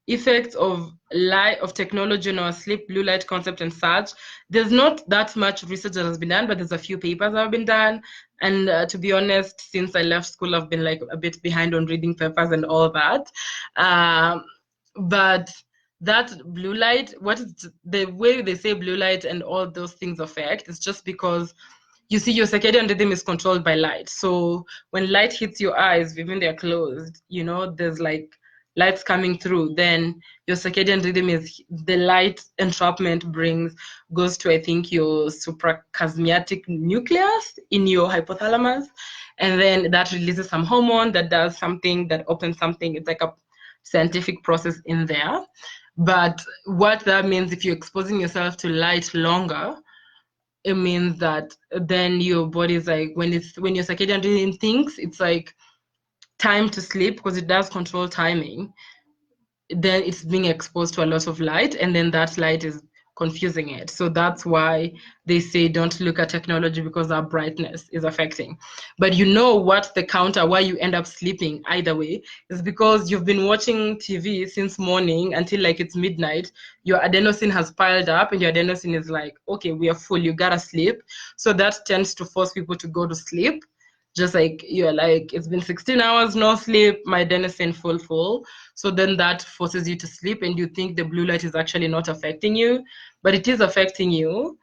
effects of light, of technology on our sleep, blue light concept and such, there's not that much research that has been done, but there's a few papers that have been done. And to be honest, since I left school, I've been like a bit behind on reading papers and all that. But that blue light, what is the way they say blue light and all those things affect is just because you see your circadian rhythm is controlled by light. So when light hits your eyes, even they're closed, you know, there's like lights coming through, then your circadian rhythm is, the light entrapment goes to, I think, your suprachiasmatic nucleus in your hypothalamus, and then that releases some hormone that does something, that opens something. It's like a scientific process in there. But what that means, if you're exposing yourself to light longer, it means that then your body is like, when your circadian rhythm thinks it's like time to sleep, because it does control timing, then it's being exposed to a lot of light, and then that light is confusing it. So that's why they say don't look at technology, because our brightness is affecting. But you know what, the counter why you end up sleeping either way is because you've been watching TV since morning until like it's midnight. Your adenosine has piled up, and your adenosine is like, okay, we are full, you gotta sleep. So that tends to force people to go to sleep. Just like you're like, it's been 16 hours no sleep, my adenosine full. So then that forces you to sleep, and you think the blue light is actually not affecting you, but it is affecting you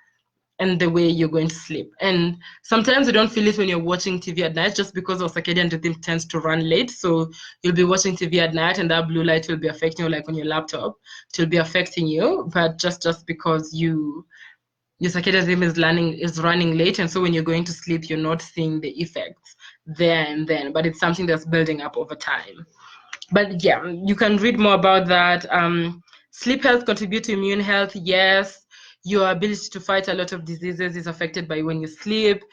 and the way you're going to sleep. And sometimes you don't feel it when you're watching TV at night, just because our circadian rhythm tends to run late. So you'll be watching TV at night, and that blue light will be affecting you, like on your laptop, it will be affecting you, but just because your circadian rhythm is running late, and so when you're going to sleep, you're not seeing the effects there and then, but it's something that's building up over time. But yeah, you can read more about that. Sleep health contribute to immune health. Yes, your ability to fight a lot of diseases is affected by when you sleep.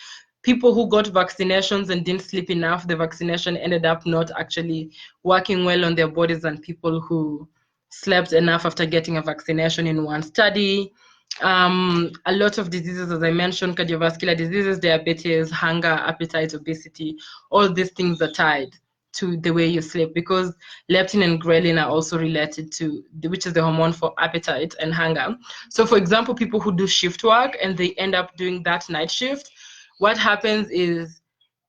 People who got vaccinations and didn't sleep enough, the vaccination ended up not actually working well on their bodies than people who slept enough after getting a vaccination in one study. A lot of diseases, as I mentioned, cardiovascular diseases, diabetes, hunger, appetite, obesity, all these things are tied to the way you sleep, because leptin and ghrelin are also related to, which is the hormone for appetite and hunger. So for example, people who do shift work and they end up doing that night shift, what happens is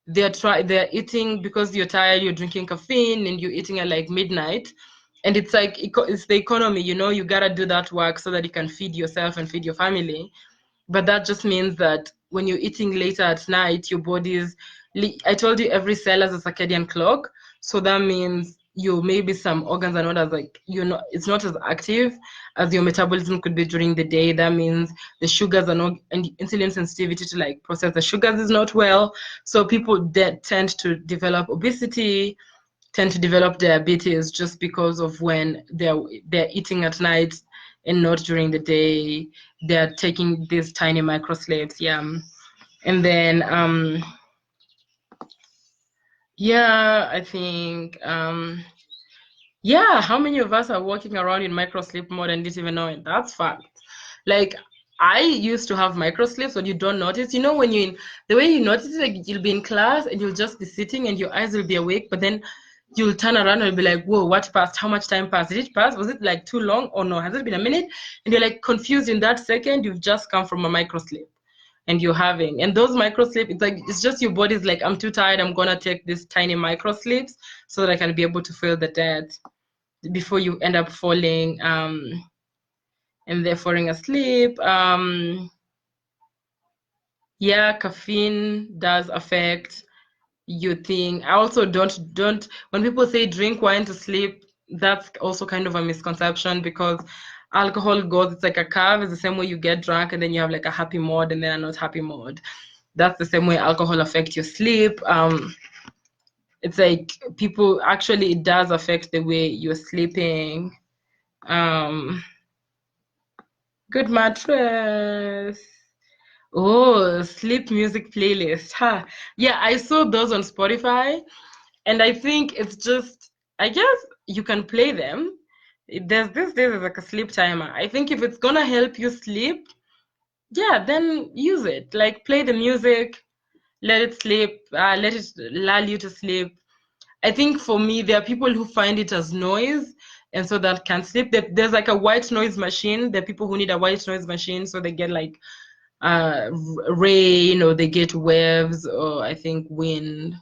they're eating, because you're tired, you're drinking caffeine and you're eating at like midnight, and it's like, it's the economy, you know, you gotta do that work so that you can feed yourself and feed your family. But that just means that when you're eating later at night, your body's, I told you every cell has a circadian clock. So that means maybe some organs are not as like, it's not as active as your metabolism could be during the day. That means the sugars are not, and insulin sensitivity to like process the sugars is not well. So people that tend to develop obesity, tend to develop diabetes, just because of when they're eating at night and not during the day. They're taking these tiny microsleeps. Yeah. And then I think how many of us are walking around in microsleep mode and didn't even know it? That's fact. Like, I used to have microsleeps, but you don't notice. You know, when the way you notice it, like, you'll be in class and you'll just be sitting and your eyes will be awake, but then you'll turn around and be like, whoa, what passed? How much time passed? Did it pass? Was it like too long or no? Has it been a minute? And you're like confused in that second. You've just come from a microsleep and you're having, and those microsleep, it's like, it's just your body's like, I'm too tired, I'm gonna take these tiny microsleeps so that I can be able to feel the depth before you end up falling and they're falling asleep. Caffeine does affect your thing. I also don't when people say drink wine to sleep, that's also kind of a misconception, because alcohol goes, it's like a curve. It's the same way you get drunk and then you have like a happy mode and then a not happy mode. That's the same way alcohol affects your sleep. It's like, people, actually it does affect the way you're sleeping. Good mattress. Oh, sleep music playlist. Huh. Yeah, I saw those on Spotify, and I think it's just, I guess you can play them. There's like a sleep timer. I think if it's gonna help you sleep, then use it. Like, play the music, let it sleep, let it lull you to sleep. I think for me, there are people who find it as noise, and so that can sleep. There's like a white noise machine. There are people who need a white noise machine, so they get like rain, or they get waves, or I think wind,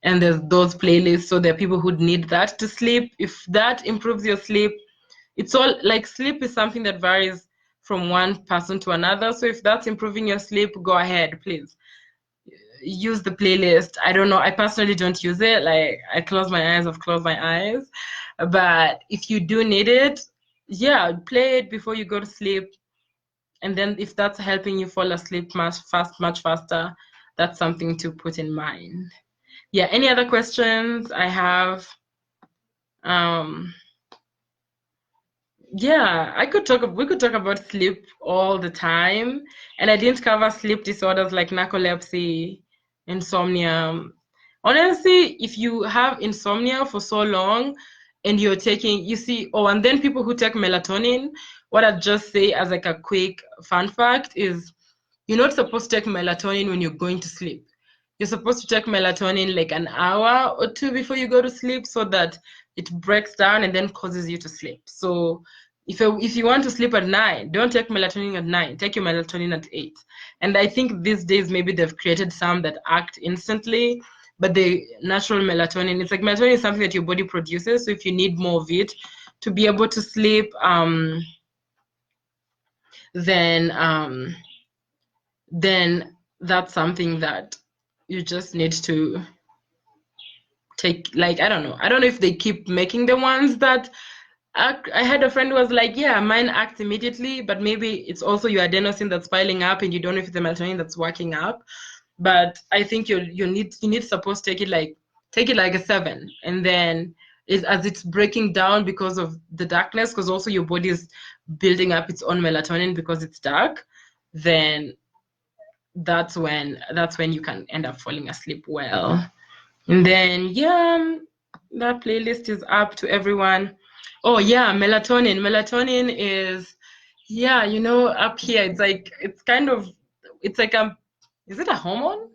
and there's those playlists. So there are people who need that to sleep. If that improves your sleep, it's all like sleep is something that varies from one person to another. So if that's improving your sleep, go ahead, please use the playlist. I don't know, I personally don't use it. Like, I close my eyes, I've closed my eyes. But if you do need it, yeah, play it before you go to sleep. And then if that's helping you fall asleep much faster, that's something to put in mind. Yeah, any other questions I have? Yeah, we could talk about sleep all the time. And I didn't cover sleep disorders like narcolepsy, insomnia. Honestly, if you have insomnia for so long and you're taking, you see, and then people who take melatonin, what I'd just say as like a quick fun fact is you're not supposed to take melatonin when you're going to sleep. You're supposed to take melatonin like an hour or two before you go to sleep, so that it breaks down and then causes you to sleep. So if you want to sleep at 9, don't take melatonin at 9. Take your melatonin at 8. And I think these days maybe they've created some that act instantly, but the natural melatonin, it's like melatonin is something that your body produces. So if you need more of it to be able to sleep, then that's something that you just need to take. Like, I don't know if they keep making the ones that act. I had a friend who was like, yeah, mine acts immediately, but maybe it's also your adenosine that's piling up and you don't know if it's the melatonin that's working up. But I think you need supposed to take it like a 7, and then as it's breaking down because of the darkness, because also your body is building up its own melatonin because it's dark, then that's when you can end up falling asleep well. And then, yeah, that playlist is up to everyone. Oh yeah, melatonin is, yeah, up here it's like, it's like is it a hormone?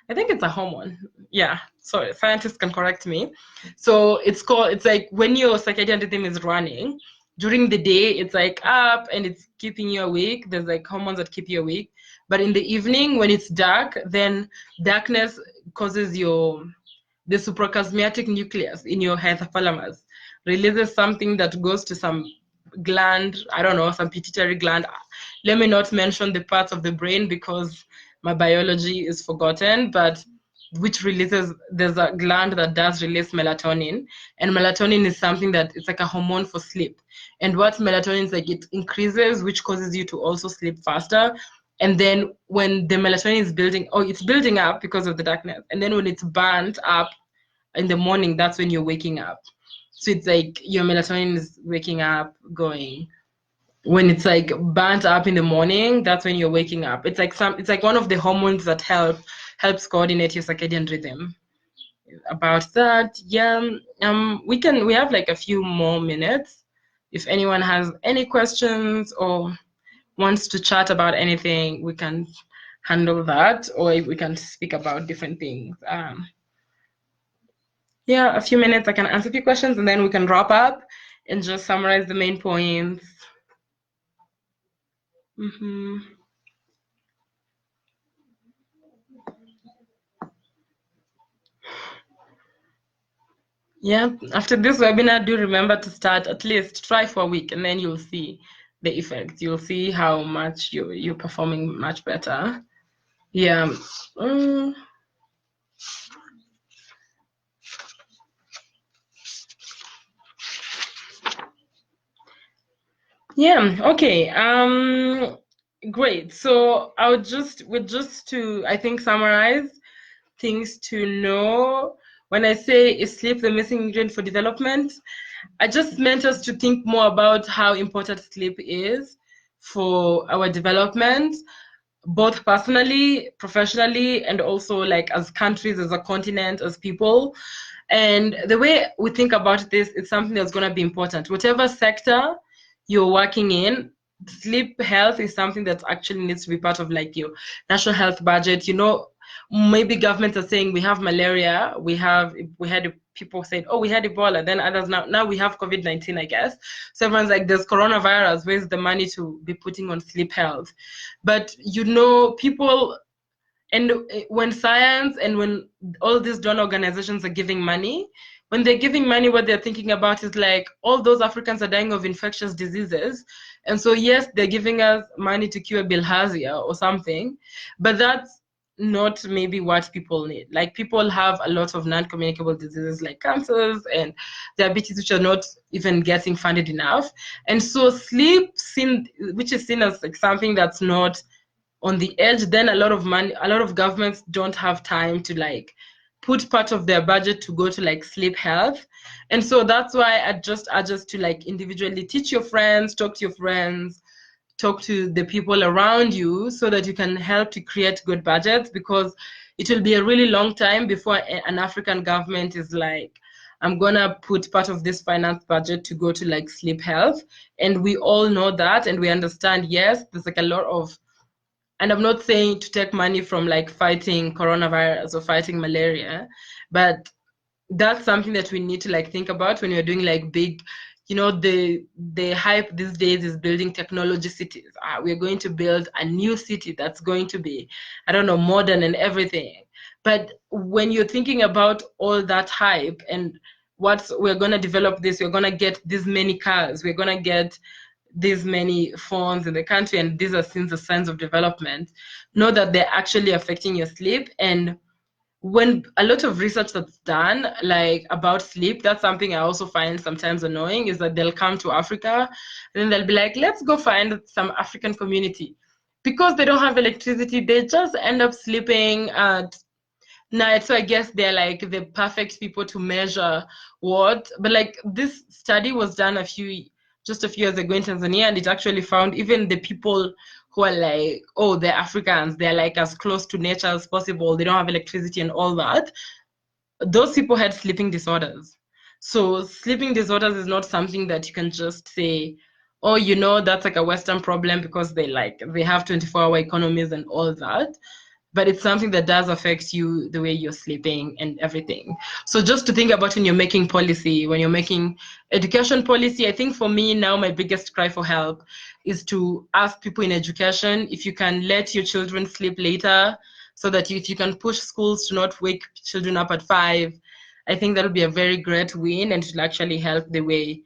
I think it's a hormone. Yeah, sorry, scientists can correct me. So it's like when your circadian rhythm is running during the day, it's like up and it's keeping you awake. There's like hormones that keep you awake. But in the evening, when it's dark, then darkness causes the suprachiasmatic nucleus in your hypothalamus releases something that goes to some gland, I don't know, some pituitary gland. Let me not mention the parts of the brain because my biology is forgotten, but which releases, there's a gland that does release melatonin, and melatonin is something that it's like a hormone for sleep. And what melatonin is like, it increases, which causes you to also sleep faster. And then when the melatonin is it's building up because of the darkness, and then when it's burnt up in the morning, that's when you're waking up. So it's like your melatonin is waking up, going. When it's like burnt up in the morning, that's when you're waking up. It's like one of the hormones that helps coordinate your circadian rhythm. About that, yeah, we have like a few more minutes. If anyone has any questions or wants to chat about anything, we can handle that, or we can speak about different things. Yeah, a few minutes, I can answer a few questions, and then we can wrap up and just summarize the main points. Yeah, after this webinar, do remember to start, at least try for a week, and then you'll see the effects. You'll see how much you're performing much better. Yeah. Yeah, okay. Great. So I would just to, I think, summarize things to know. When I say is sleep the missing ingredient for development, I just meant us to think more about how important sleep is for our development, both personally, professionally, and also like as countries, as a continent, as people. And the way we think about this, it's something that's going to be important. Whatever sector you're working in, sleep health is something that actually needs to be part of like your national health budget. maybe governments are saying we have malaria, we had people said, oh, we had Ebola, then others now we have COVID-19, I guess. So everyone's like, there's coronavirus, where's the money to be putting on sleep health? But people, and when science and when all these donor organizations are giving money, when they're giving money, what they're thinking about is like, all those Africans are dying of infectious diseases. And so, yes, they're giving us money to cure bilharzia or something, but that's not maybe what people need. Like, people have a lot of non-communicable diseases like cancers and diabetes, which are not even getting funded enough. And so sleep, which is seen as like something that's not on the edge, then a lot of governments don't have time to like put part of their budget to go to like sleep health. And so that's why I just urge us to like individually teach your friends, talk to your friends, talk to the people around you, so that you can help to create good budgets, because it will be a really long time before an African government is like, I'm gonna put part of this finance budget to go to like sleep health. And we all know that, and we understand, yes, there's like a lot of, and I'm not saying to take money from like fighting coronavirus or fighting malaria, but that's something that we need to like think about when you're doing like big, the hype these days is building technology cities. We're going to build a new city that's going to be, I don't know, modern and everything. But when you're thinking about all that hype and we're going to develop this, we're going to get this many cars, we're going to get these many phones in the country, and these are since the signs of development, know that they're actually affecting your sleep. And when a lot of research that's done like about sleep, that's something I also find sometimes annoying, is that they'll come to Africa and then they'll be like, let's go find some African community. Because they don't have electricity, they just end up sleeping at night. So I guess they're like the perfect people to measure what. But like, this study was done just a few years ago in Tanzania, and it actually found even the people who are like, oh, they're Africans, they're like as close to nature as possible, they don't have electricity and all that, those people had sleeping disorders. So sleeping disorders is not something that you can just say, oh, that's like a Western problem because they have 24-hour economies and all that. But it's something that does affect you, the way you're sleeping and everything. So just to think about when you're making policy, when you're making education policy, I think for me now, my biggest cry for help is to ask people in education if you can let your children sleep later, so that if you can push schools to not wake children up at 5, I think that'll be a very great win, and it will actually help the way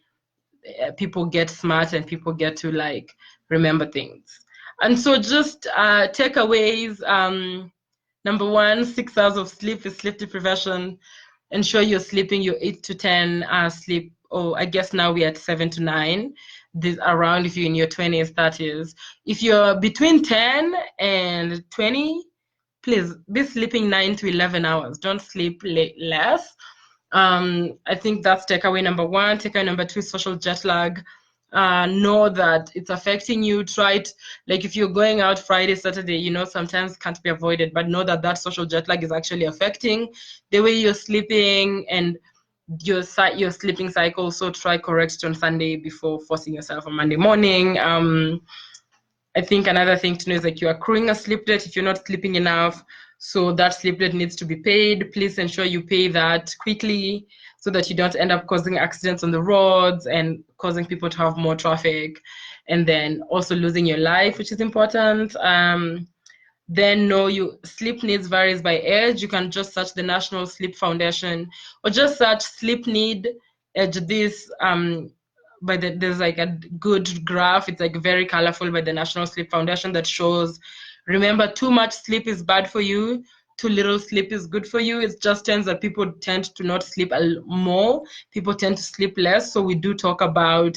people get smart and people get to like remember things. And so just takeaways, number 1, 6 hours of sleep is sleep deprivation. Ensure you're sleeping your 8 to 10 hours sleep. Oh, I guess now we're at 7 to 9. This around if you're in your 20s, 30s. If you're between 10 and 20, please be sleeping 9 to 11 hours. Don't sleep less. I think that's takeaway number 1. Takeaway number 2 is social jet lag. Know that it's affecting you. Try it, like if you're going out Friday, Saturday, sometimes can't be avoided, but know that social jet lag is actually affecting the way you're sleeping and your sleeping cycle. So try correct it on Sunday before forcing yourself on Monday morning. I think another thing to know is like you're accruing a sleep debt if you're not sleeping enough. So that sleep debt needs to be paid. Please ensure you pay that quickly so that you don't end up causing accidents on the roads and causing people to have more traffic, and then also losing your life, which is important. Then know your sleep needs varies by age. You can just search the National Sleep Foundation or just search sleep need age this there's like a good graph. It's like very colorful by the National Sleep Foundation that shows, remember, too much sleep is bad for you, too little sleep is good for you. It just tends that people tend to not sleep more, people tend to sleep less. So we do talk about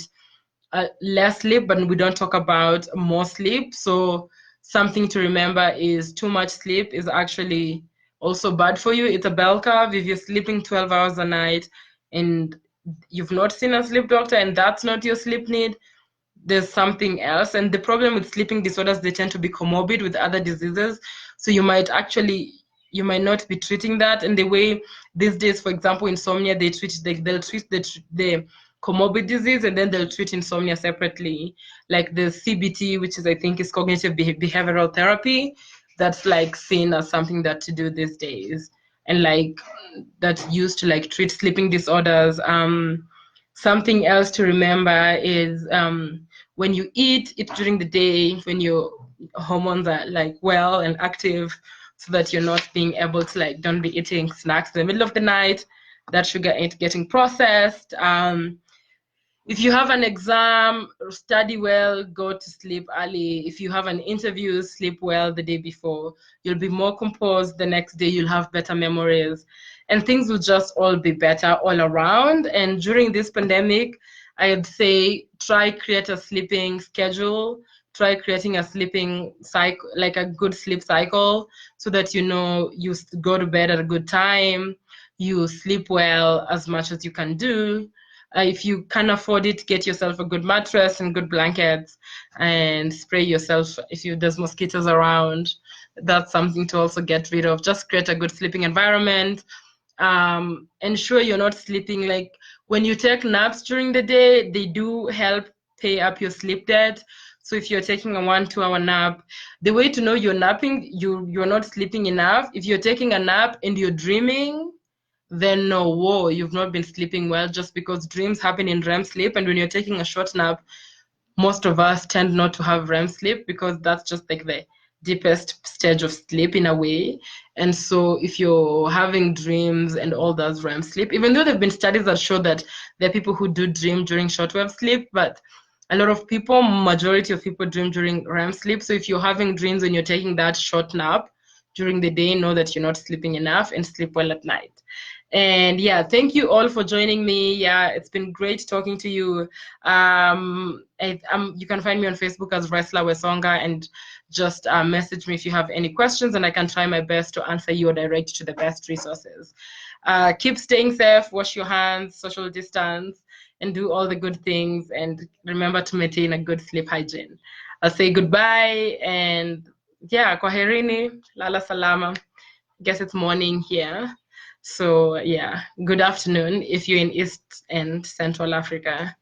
less sleep, but we don't talk about more sleep. So something to remember is too much sleep is actually also bad for you. It's a bell curve. If you're sleeping 12 hours a night and you've not seen a sleep doctor and that's not your sleep need, there's something else. And the problem with sleeping disorders, they tend to be comorbid with other diseases. So you might not be treating that. And the way these days, for example, insomnia, they'll treat the comorbid disease and then they'll treat insomnia separately. Like the CBT, which is, I think, is cognitive behavioral therapy. that's like seen as something that to do these days, and like that's used to like treat sleeping disorders. Something else to remember is when you eat during the day, when your hormones are like well and active, so that you're not being able to like, don't be eating snacks in the middle of the night, that sugar ain't getting processed. If you have an exam, study well, go to sleep early. If you have an interview, sleep well the day before. You'll be more composed the next day, you'll have better memories, and things will just all be better all around. And during this pandemic, I'd say try create a sleeping schedule, try creating a sleeping cycle, like a good sleep cycle, so that you know you go to bed at a good time, you sleep well as much as you can do. If you can afford it, get yourself a good mattress and good blankets, and spray yourself if there's mosquitoes around. That's something to also get rid of. Just create a good sleeping environment. Ensure you're not sleeping, like when you take naps during the day, they do help pay up your sleep debt. So if you're taking a 1-2 hour nap, the way to know you're napping, you're not sleeping enough. If you're taking a nap and you're dreaming, then no, whoa, you've not been sleeping well, just because dreams happen in REM sleep. And when you're taking a short nap, most of us tend not to have REM sleep, because that's just like the deepest stage of sleep in a way. And so if you're having dreams and all those REM sleep, even though there have been studies that show that there are people who do dream during shortwave sleep, but a lot of people, majority of people dream during REM sleep. So if you're having dreams when you're taking that short nap during the day, know that you're not sleeping enough, and sleep well at night. And yeah, thank you all for joining me. Yeah, it's been great talking to you. You can find me on Facebook as Resla Wesonga, and just message me if you have any questions, and I can try my best to answer you or direct to the best resources. Keep staying safe, wash your hands, social distance, and do all the good things. And remember to maintain a good sleep hygiene. I'll say goodbye, and yeah, kwaherini, lala salama. Guess it's morning here. So yeah, good afternoon if you're in East and Central Africa,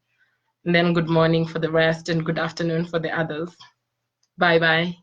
and then good morning for the rest, and good afternoon for the others. Bye bye.